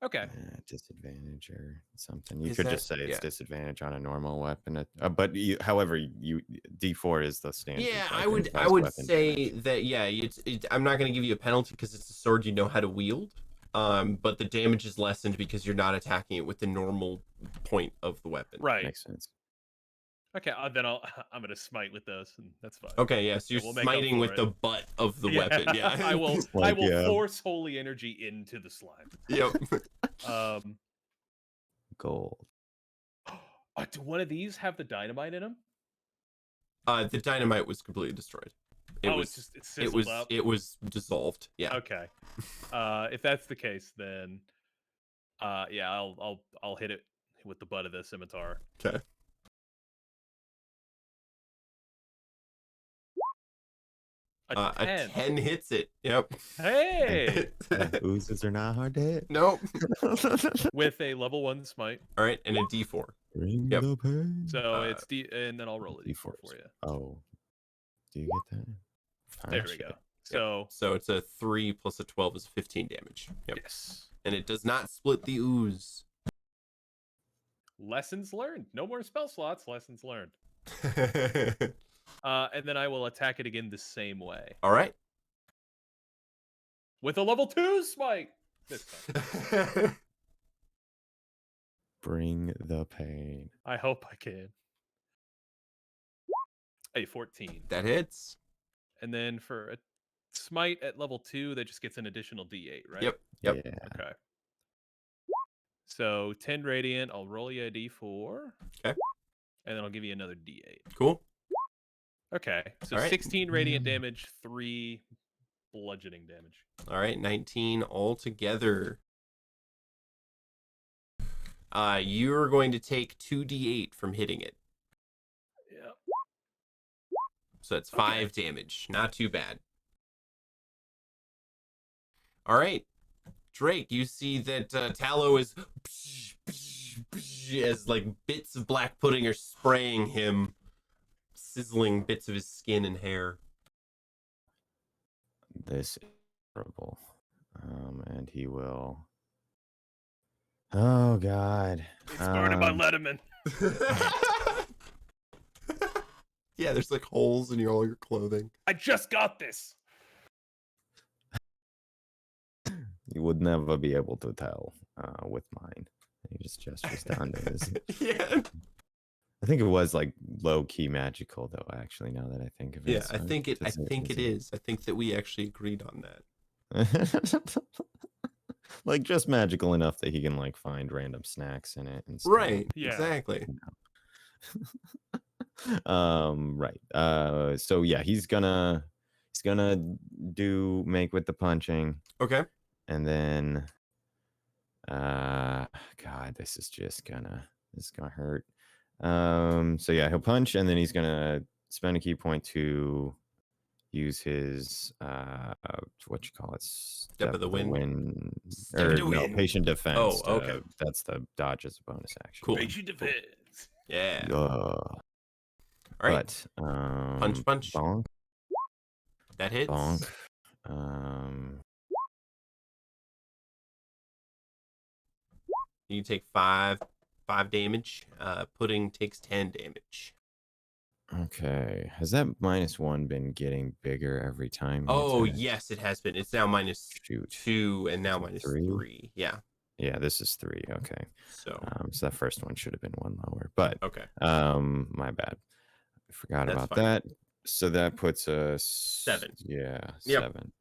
Okay. Disadvantage or something. You Is could that- just say it's yeah. disadvantage on a normal weapon. But however, D4 is the standard. Yeah, like, I would improvised weapon say damage. that yeah, I'm not going to give you a penalty because it's a sword you know how to wield. But the damage is lessened because you're not attacking it with the normal point of the weapon. Right. Makes sense. Okay. Then I'm gonna smite with those, and that's fine. Okay, yeah. So you're we'll make up smiting for with it. the butt of the weapon. Yeah. I will. Like, yeah. Force holy energy into the slime. Yep. Gold. Do one of these have the dynamite in them? The dynamite was completely destroyed. It's sizzled up. It was dissolved. Yeah. Okay. If that's the case, then yeah, I'll hit it with the butt of the scimitar. Okay. A 10. A 10 hits it. Yep. Hey! Oozes are not hard to hit. Nope. With a level 1 smite. All right, and a D4. Bring Yep. the pain. So it's and then I'll roll a D4 for you. Oh. Do you get that? There we go. So So it's a 3 plus a 12 is 15 damage. Yep. yes. And it does not split the ooze. Lessons learned. No more spell slots. Lessons learned. And then I will attack it again the same way All right. with a level 2 smite. This time. Bring the pain. I hope I can. A 14. That hits. and then for a smite at level 2, that just gets an additional D8, right? Yep. Yeah. Okay. So 10 radiant. I'll roll you a D4. Okay. And then I'll give you another D8. Cool. Okay. So All right. 16 radiant damage, 3 bludgeoning damage. All right, 19 altogether. You're going to take 2d8 from hitting it. Yeah. So that's 5 damage. Not too bad. All right. Drake, you see that Tallow is as like bits of black pudding are spraying him, sizzling bits of his skin and hair. This is horrible. And he will. Oh God. It's started by Letterman. Yeah, there's like holes in all your clothing. I just got this. You would never be able to tell with mine. He just gestures down to his. Yeah. I think it was like low key magical though. Actually, now that I think of it. Yeah, so I think it it's- is. I think that we actually agreed on that. Like just magical enough that he can like find random snacks in it and stuff. Right. Yeah. Exactly. Right. So yeah, he's gonna do make with the punching, Okay. and then God, this is gonna hurt. So yeah, he'll punch, and then he's gonna spend a key point to use his what you call it, step of the wind? Step or of the no, wind. patient defense. Oh, okay. That's the dodge as a bonus action. Cool. Patient defense. Yeah. All right. But Punch. bonk, That hits. bonk. You take 5 damage. Pudding takes 10 damage. Okay. Has that -1 been getting bigger every time? he Oh, attacks? yes, it has been. It's now Shoot. -2 and now Is it three? -3. Yeah. Yeah, this is 3. Okay. So, So that first one should have been 1 lower, but okay. my bad. I forgot That's about fine. that. So that puts us 7. Yeah, Yep. 7.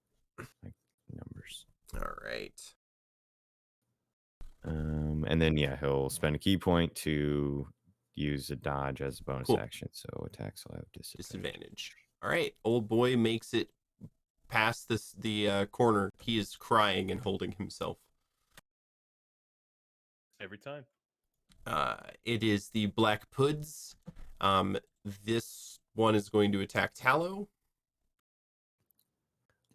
Like numbers. All right. And then yeah, he'll spend a key point to use a dodge as a bonus Cool. action. So attacks will have disadvantage. All right. Old boy makes it past the corner. He is crying and holding himself. Every time. It is the Black Puds. This one is going to attack Tallow.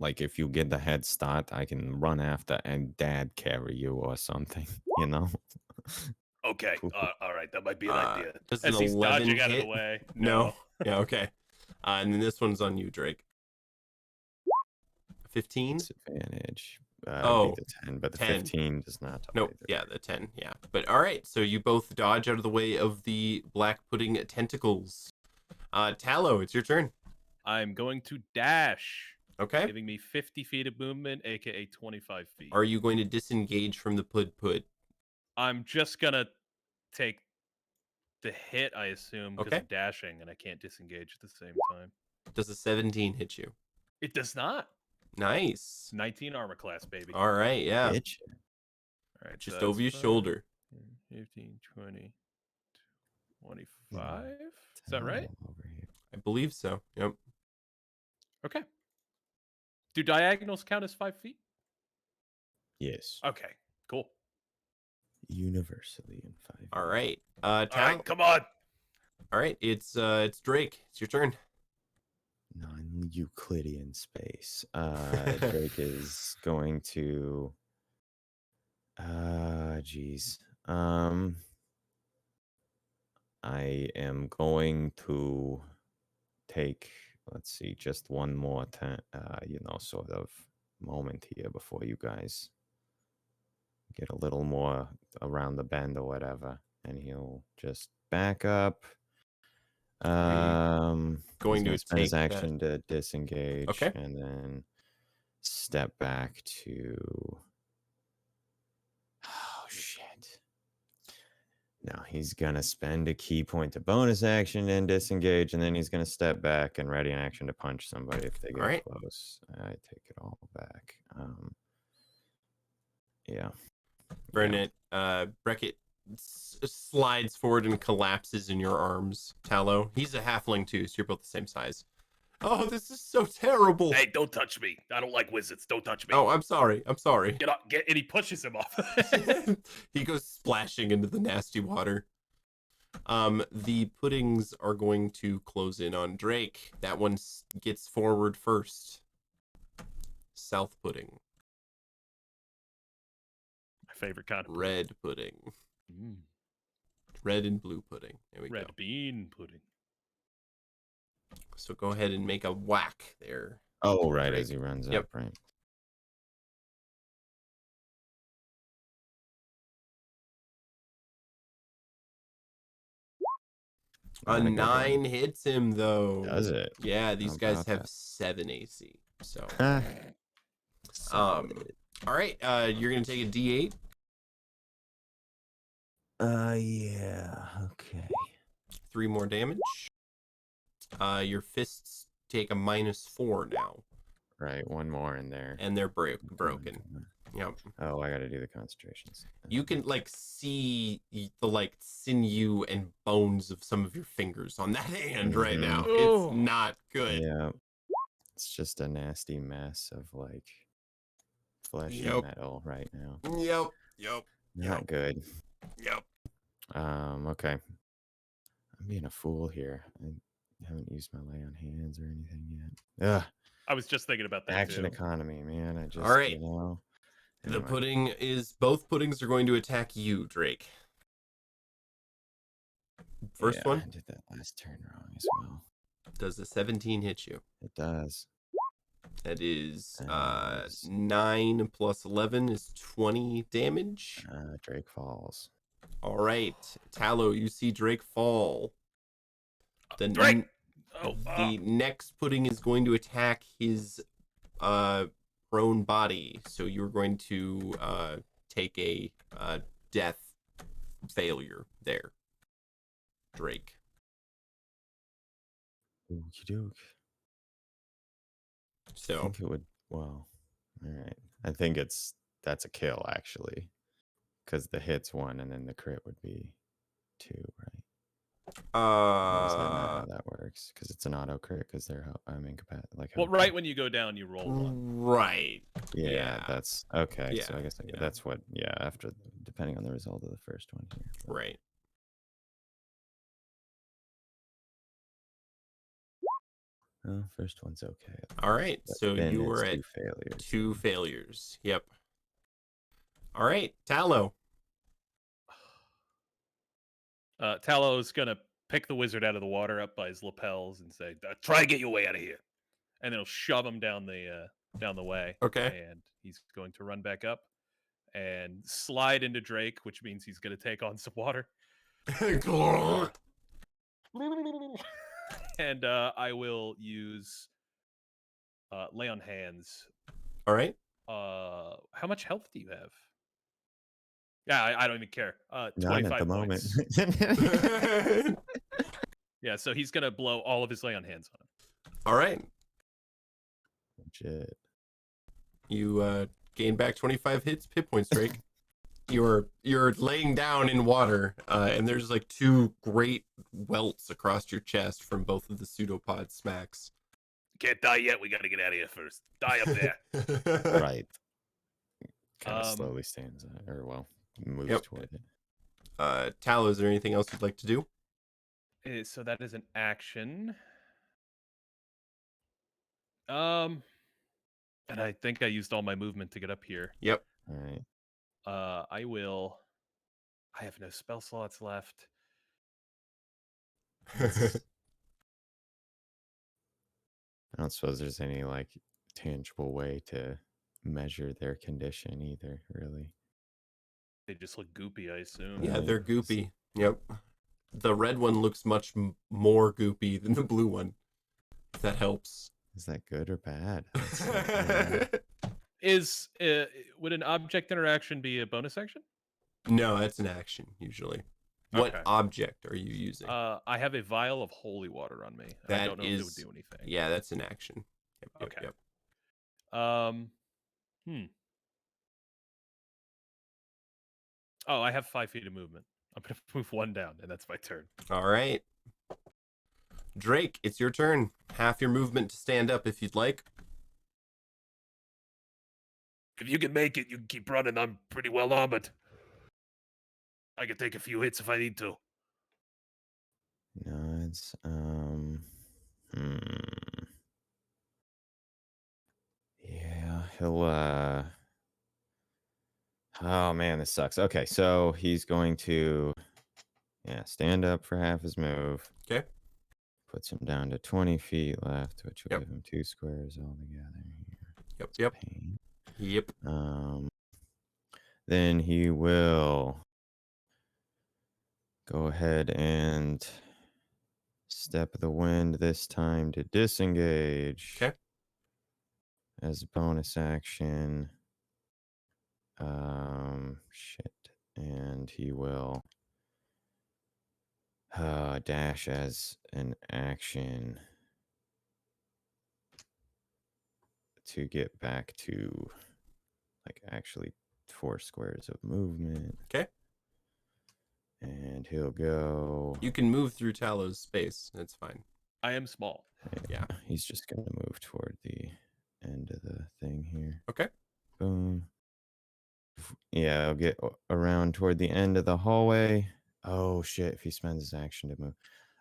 Like if you get the head start, I can run after and dad carry you or something, you know? Okay. All right. That might be an idea. Does As an he's 11 dodging out of hit? the way. No. Yeah, okay. And then this one's on you, Drake. 15? Disadvantage. Oh, The 10, but the 10. 15 does not. Nope. either. Yeah, the 10. Yeah. But all right. So you both dodge out of the way of the black pudding tentacles. Tallow, it's your turn. I'm going to dash, Okay. giving me 50 feet of movement, aka 25 feet. Are you going to disengage from the pud? I'm just gonna take the hit, I assume, because Okay. I'm dashing and I can't disengage at the same time. Does a 17 hit you? It does not. Nice. 19 armor class, baby. All right. Yeah. Bitch. All right, Just so over your that's shoulder. 15, 20, 25. Is that right? Over here. I believe so. Yep. Okay. Do diagonals count as 5 feet? Yes. Okay, cool. Universally in 5. All right. All right. Come on. All right. It's Drake. It's your turn. Non-Euclidean space. Drake is going to. Geez. I am going to take. Let's see, just one more sort of moment here before you guys get a little more around the bend or whatever, and he'll just back up. Going He's to gonna spend his take that- action to disengage, Okay. and then step back to. Oh shit! No, he's gonna spend a key point to bonus action and disengage, and then he's gonna step back and ready an action to punch somebody if they get Alright. close. I take it all back. Yeah. Burnett, Breckett slides forward and collapses in your arms. Tallow, he's a halfling too, so you're both the same size. Oh, this is so terrible. Hey, don't touch me. I don't like wizards. Don't touch me. Oh, I'm sorry. Get up, and he pushes him off. He goes splashing into the nasty water. The puddings are going to close in on Drake. That one gets forward first. South pudding. My favorite kind of pudding. Red pudding. Mm. Red and blue pudding. There we Red go. bean pudding. So go ahead and make a whack there. Oh, right, Drake. as he runs Yep. up, right. A Not good 9 one. hits him though. Does it? Yeah, these How guys about have that? 7 AC. So Solid. all right, you're gonna take a D8. Yeah, okay. 3 more damage. Your fists take a -4 now, Right, one more in there. and they're broken. Yep. Oh, I gotta do the concentrations. You can like see the like sinew and bones of some of your fingers on that hand right now. Mhm. Oh. It's not good. Yeah. It's just a nasty mess of like flesh Yep. and metal right now. Yep. Not good. Yep. Okay. I'm being a fool here. I haven't used my lay on hands or anything yet. Ugh. I was just thinking about that Action too. economy, man. I just, right. you know. The Anyway. pudding is both puddings are going to attack you, Drake. First Yeah, one I did that last turn wrong as well. does a 17 hit you. It does. That is That is- 9 plus 11 is 20 damage. Drake falls. All right, Tallow, you see Drake fall. The Drake! the next pudding is going to attack his prone body, so you're going to take a death failure there, Drake. Okie doke. I So think it would. Well, all right. I think that's a kill actually, because the hit's 1 and then the crit would be 2, right? Or is that not how that works? Because it's an auto crit. Because I'm incapacitated. Like, Well, right when you go down, you roll one. right. Yeah, yeah. that's okay. So Yeah, I guess yeah. that's what. Yeah, after depending on the result of the first one here. but- Right. Oh, first one's okay. All right. But So then you it's were at 2 failures. 2 failures. Yep. All right, Tallow. Talow's gonna pick the wizard out of the water up by his lapels and say, Try to get your way out of here. and then he'll shove him down the way. Okay. And he's going to run back up and slide into Drake, which means he's going to take on some water. And I will use lay on hands. All right. How much health do you have? Yeah, I don't even care. None 25 at the points. moment. Yeah, so he's gonna blow all of his lay on hands on him. All right. Shit. You gain back 25 hit points, Drake. You're laying down in water, and there's like 2 great welts across your chest from both of the pseudopod smacks. Can't die yet. We got to get out of here first. Die up there. Right. Kind of slowly stands moves Yep. toward it. Tal, is there anything else you'd like to do? So that is an action. And I think I used all my movement to get up here. Yep. All right. I have no spell slots left. I don't suppose there's any like tangible way to measure their condition either, really. They just look goopy, I assume. Yeah, Right. they're goopy. Yep. The red one looks much more goopy than the blue one. If that helps. Is that good or bad? That's like, I don't know. Would an object interaction be a bonus action? No, that's an action usually. What Okay. object are you using? I have a vial of holy water on me. I That don't know if it would is- do anything. Yeah, that's an action. Yep, Okay. yep. Oh, I have 5 feet of movement. I'm gonna move 1 down, and that's my turn. All right. Drake, it's your turn. Half your movement to stand up if you'd like. If you can make it, you can keep running. I'm pretty well armored. I can take a few hits if I need to. Nods. Yeah, he'll oh man, this sucks. Okay, so he's going to stand up for half his move. Okay. Puts him down to 20 feet left, which will Yep. give him 2 squares altogether here. Yep, It's yep. pain. Yep. Then he will go ahead and step the wind this time to disengage. Okay. As a bonus action. Shit. And he will dash as an action to get back to like actually 4 squares of movement. Okay. And he'll go. You can move through Talow's space. That's fine. I am small. Yeah. He's just gonna move toward the end of the thing here. Okay. Boom. Yeah, I'll get around toward the end of the hallway. Oh shit! If he spends his action to move.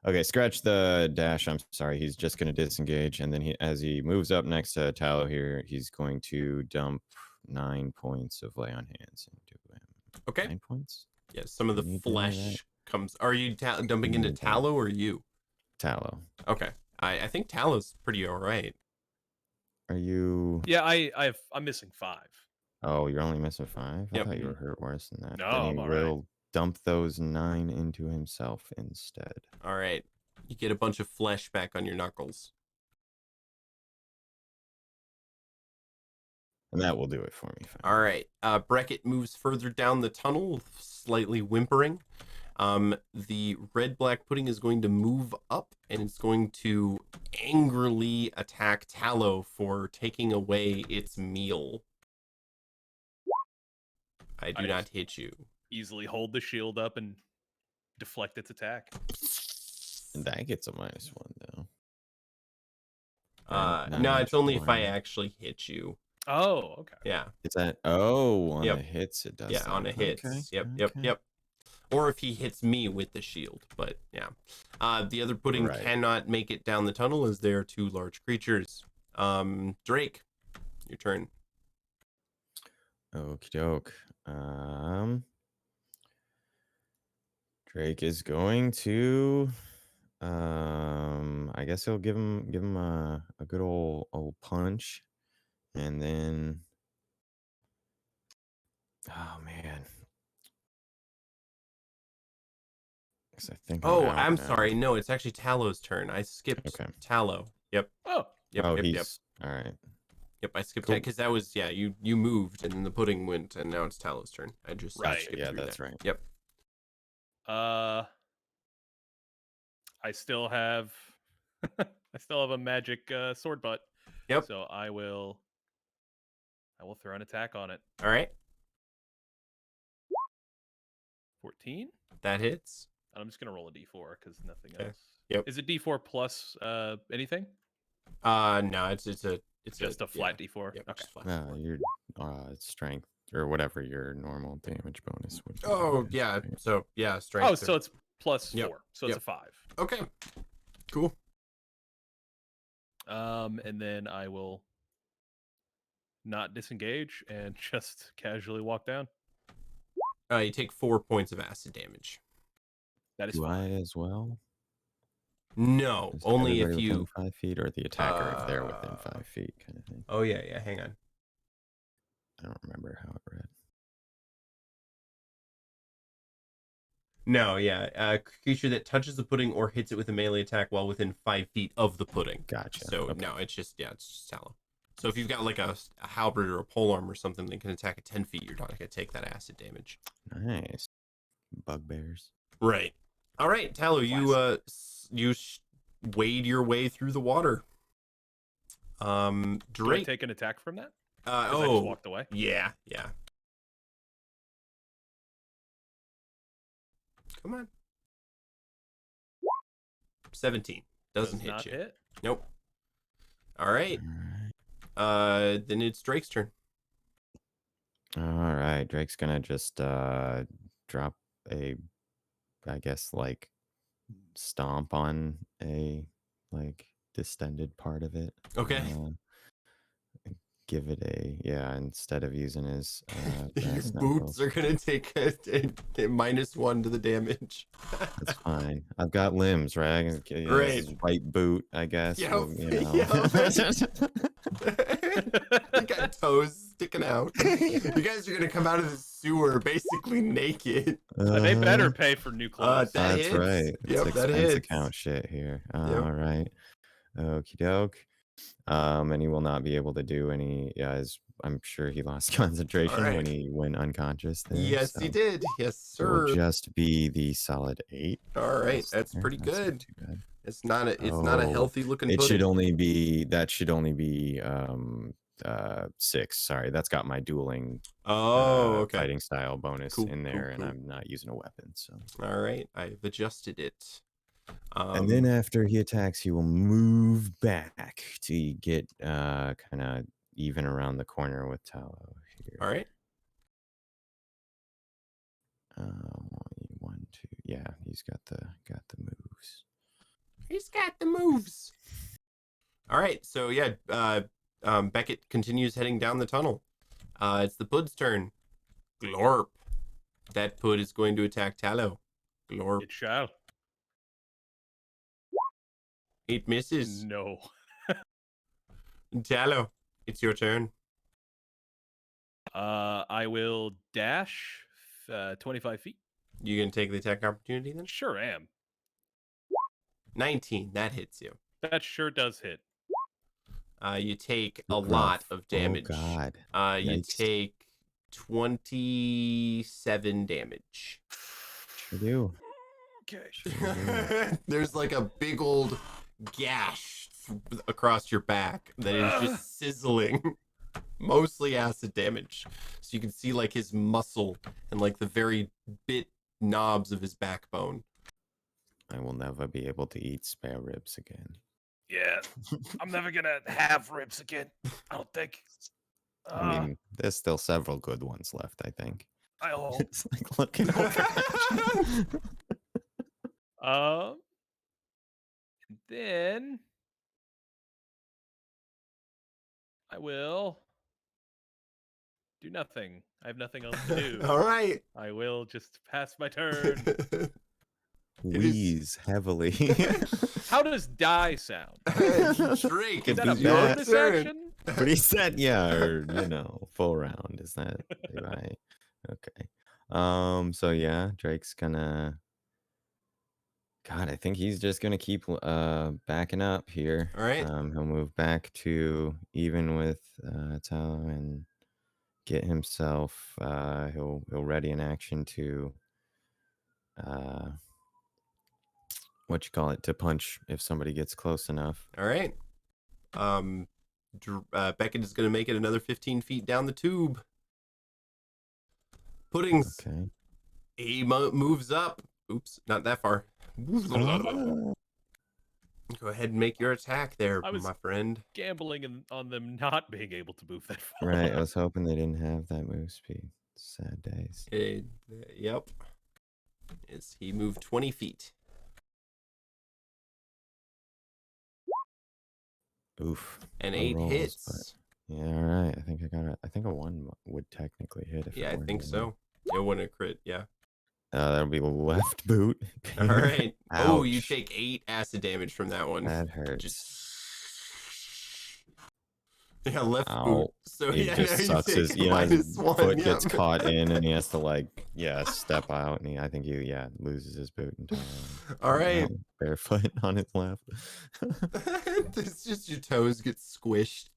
Okay, scratch the dash. I'm sorry. He's just going to disengage, and then as he moves up next to Tallow here, he's going to dump 9 points of lay on hands into him. Okay. 9 points. Yeah, some of the You need to know that. flesh comes. Are you dumping You into need that. Tallow or you? Tallow. Okay. I think Tallow's pretty all right. Are you? Yeah, I'm missing 5. Oh, you're only missing 5. I Yep. thought you were hurt worse than that. No, then he I'm all right. will dump those 9 into himself instead. All right. You get a bunch of flesh back on your knuckles. And that will do it for me. All right. Beckett moves further down the tunnel, slightly whimpering. The red-black pudding is going to move up, and it's going to angrily attack Tallow for taking away its meal. I do not hit you. Easily hold the shield up and deflect its attack. And that gets a -1 though. No, it's only if I -1. actually hit you. Oh, okay. Yeah. Is that on Yep. the hits it does? Yeah, that. on a hit. Okay, Yep, okay. yep. Or if he hits me with the shield, but yeah. The other pudding Right. cannot make it down the tunnel as they are 2 large creatures. Drake, your turn. Okie doke. Drake is going to I guess he'll give him a good old punch, and then oh man. 'Cause I think Oh, out I'm now. sorry. No, it's actually Tallow's turn. I skipped Okay. Tallow. Yep. Oh, Yep. Oh, yep. he's Yep. all right. Yep. I skipped Cool. that because that was You moved and then the pudding went and now it's Tallow's turn. I just Right. skipped Yeah, through that's that. right. Yep. I still have a magic sword butt. Yep. So I will throw an attack on it. All right. 14. That hits. And I'm just gonna roll a d4 because nothing Okay. else. Yep. Is it d4 plus anything? No, it's Just a flat d4. Yep, Okay. just flat. No, your strength or whatever your normal damage bonus would be. Oh, is, yeah. right? So, yeah, strength. Oh, so it's plus Yep. 4. So it's a 5. Okay. Cool. And then I will not disengage and just casually walk down. You take 4 points of acid damage. That is Do I fine. as well? No, Is only if everybody you. within 5 feet, or the attacker if they're within 5 feet, kind of thing. Oh, yeah. Hang on. I don't remember how it read. No, yeah. A creature that touches the pudding or hits it with a melee attack while within 5 feet of the pudding. Gotcha. So, Okay. no, it's just Tallow. So if you've got like a halberd or a polearm or something that can attack at 10 feet, you're not going to take that acid damage. Nice. Bugbears. Right. All right, Tallow, you wade your way through the water. Do I Drake. take an attack from that? I just walked away. Yeah. Come on. 17 doesn't Does hit not you. hit. Nope. All right. Then it's Drake's turn. All right, Drake's gonna just drop a, I guess, like stomp on a like distended part of it. Okay. Give it instead of using his Your brass boots knuckles. are gonna take a -1 to the damage. That's fine. I've got limbs, right? I can, Right. this is right boot, I guess. Yep, Well, you know. You got toes sticking out. You guys are gonna come out of the sewer basically naked. They better pay for new clothes. That That's hits. right. Yep, It's that expense hits. account shit here. Yep. All right. Okie doke. And he will not be able to do any. As I'm sure he lost concentration right. when he went unconscious there. Yes, so he did. Yes, it will sir. just be the solid 8. All right, Yes, that's there. pretty That's not good. too bad. It's not a Oh, healthy looking It pudding. should only be 6. Sorry, that's got my dueling okay. fighting style bonus Cool, in cool, there, and cool. I'm not using a weapon. So All right, I've adjusted it. and then after he attacks, he will move back to get kind of even around the corner with Tallow here. All right. 1, 2. Yeah, he's got the moves. He's got the moves. All right, so yeah, Beckett continues heading down the tunnel. It's the Pud's turn. Glorp. That Pud is going to attack Tallow. Glorp. It shall. 8 misses. No. Tallow, it's your turn. I will dash 25 feet. You gonna take the attack opportunity then? Sure am. 19, that hits you. That sure does hit. You take a Rough. lot of damage. Oh God. You Yikes. take 27 damage. I do. Okay. There's like a big old gash across your back that is just sizzling. Mostly acid damage. So you can see like his muscle and like the very bit knobs of his backbone. I will never be able to eat spare ribs again. Yeah, I'm never gonna have ribs again. I don't think. I mean, there's still several good ones left, I think. I hope. It's like looking over. And then I will do nothing. I have nothing else to do. All right. I will just pass my turn. Wheeze heavily. How does die sound? Drake, Could Is that be a bad. bonus turn. action? But he said, yeah, or full round. Is that right? Okay. So yeah, Drake's gonna. God, I think he's just gonna keep backing up here. All right. He'll move back to even with Tallow and get himself. He'll ready an action to. What you call it, to punch if somebody gets close enough. All right. Beckett is going to make it another 15 feet down the tube. Puddings. Okay. He moves up. Oops, not that far. Go ahead and make your attack there, I was- my friend. Gambling on them not being able to move that far. Right, I was hoping they didn't have that move speed. Sad days. Yep. He moved 20 feet. Oof. And No 8 rolls, hits. Yeah, all right. I think I got it. I think a 1 would technically hit. If Yeah, it I weren't think a so. It wouldn't crit, yeah. That'll be left boot. All right. Oh, you Ouch. take 8 acid damage from that one. That hurts. Yeah, left boot. Ow. So He yeah, just now sucks you his take minus one. foot Yeah. gets caught in, and he has to step out, and I think he loses his boot entirely. All right. Barefoot on his left. It's just your toes get squished.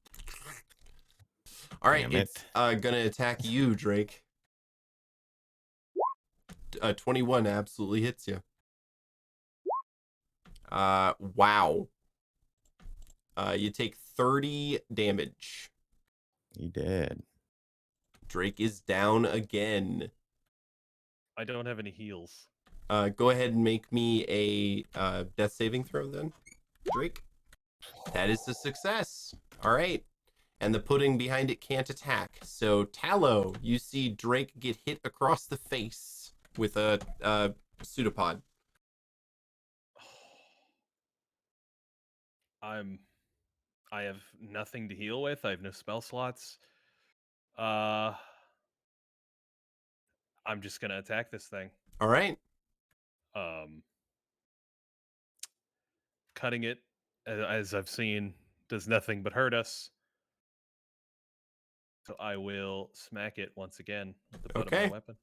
All right, Damn it's gonna attack you, Drake. 21 absolutely hits you. Wow. You take 30 damage. He did. Drake is down again. I don't have any heals. Go ahead and make me a death saving throw then, Drake. That is a success. All right. And the pudding behind it can't attack. So Tallow, you see Drake get hit across the face with a pseudopod. I have nothing to heal with. I have no spell slots. I'm just gonna attack this thing. All right. Cutting it, as I've seen, does nothing but hurt us. So I will smack it once again with the butt of Okay. my weapon.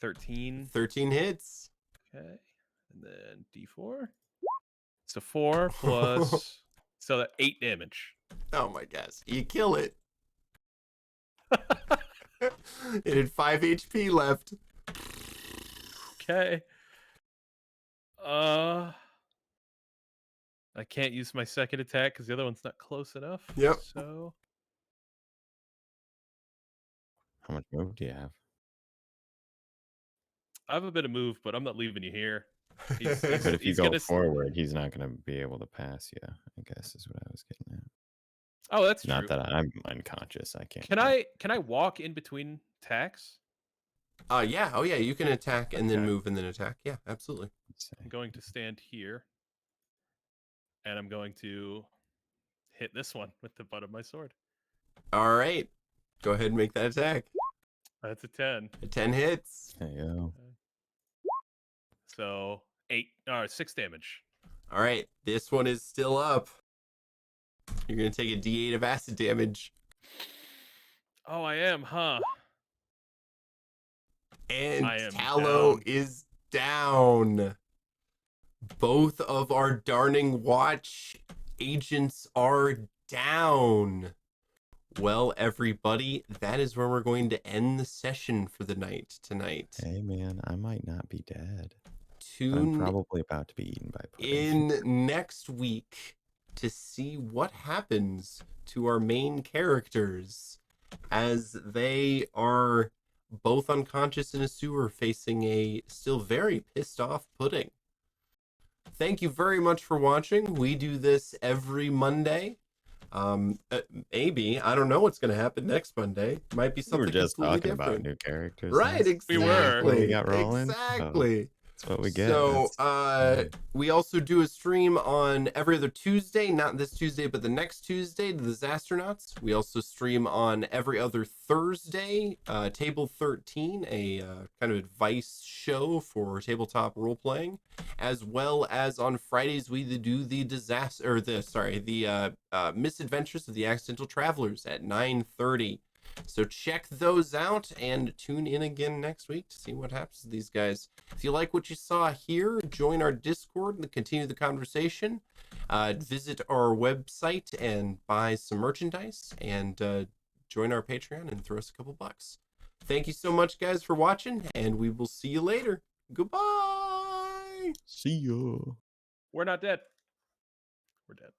13. 13 hits. Okay. And then D4. So 4 plus... so that 8 damage. Oh my gosh. You kill it. It had 5 HP left. Okay. I can't use my second attack because the other one's not close enough. Yep. So How much move do you have? I have a bit of move, but I'm not leaving you here. But if you he's go gonna forward, he's not going to be able to pass you, I guess is what I was getting at. Oh, that's Not true. that I'm unconscious. I can't. Can I walk in between attacks? Yeah. Oh yeah, you can attack and then Okay. move and then attack. Yeah, absolutely. I'm going to stand here, and I'm going to hit this one with the butt of my sword. All right. Go ahead and make that attack. That's a 10. A 10 hits. Hey, yo. So 6 damage. All right. This one is still up. You're going to take a D8 of acid damage. Oh, I am, huh? And I am Tallow down. is down. Both of our Darning Watch agents are down. Well, everybody, that is where we're going to end the session for the night tonight. Hey, man, I might not be dead. But I'm Tune probably about to be eaten by pudding. in next week to see what happens to our main characters as they are both unconscious in a sewer facing a still very pissed off pudding. Thank you very much for watching. We do this every Monday. Maybe I don't know what's going to happen next Monday. Might be We something were just completely talking different. about new characters. Right, That's exactly. We were. when we got rolling. Exactly. That's what we get. So, That's- we also do a stream on every other Tuesday, not this Tuesday, but the next Tuesday, the Disastronauts. We also stream on every other Thursday, Table 13, a kind of advice show for tabletop role playing, as well as on Fridays we do the Misadventures of the Accidental Travelers at 9:30. So check those out and tune in again next week to see what happens to these guys. If you like what you saw here, join our Discord and continue the conversation. Visit our website and buy some merchandise, and join our Patreon and throw us a couple bucks. Thank you so much, guys, for watching, and we will see you later. Goodbye. See ya. We're not dead. We're dead.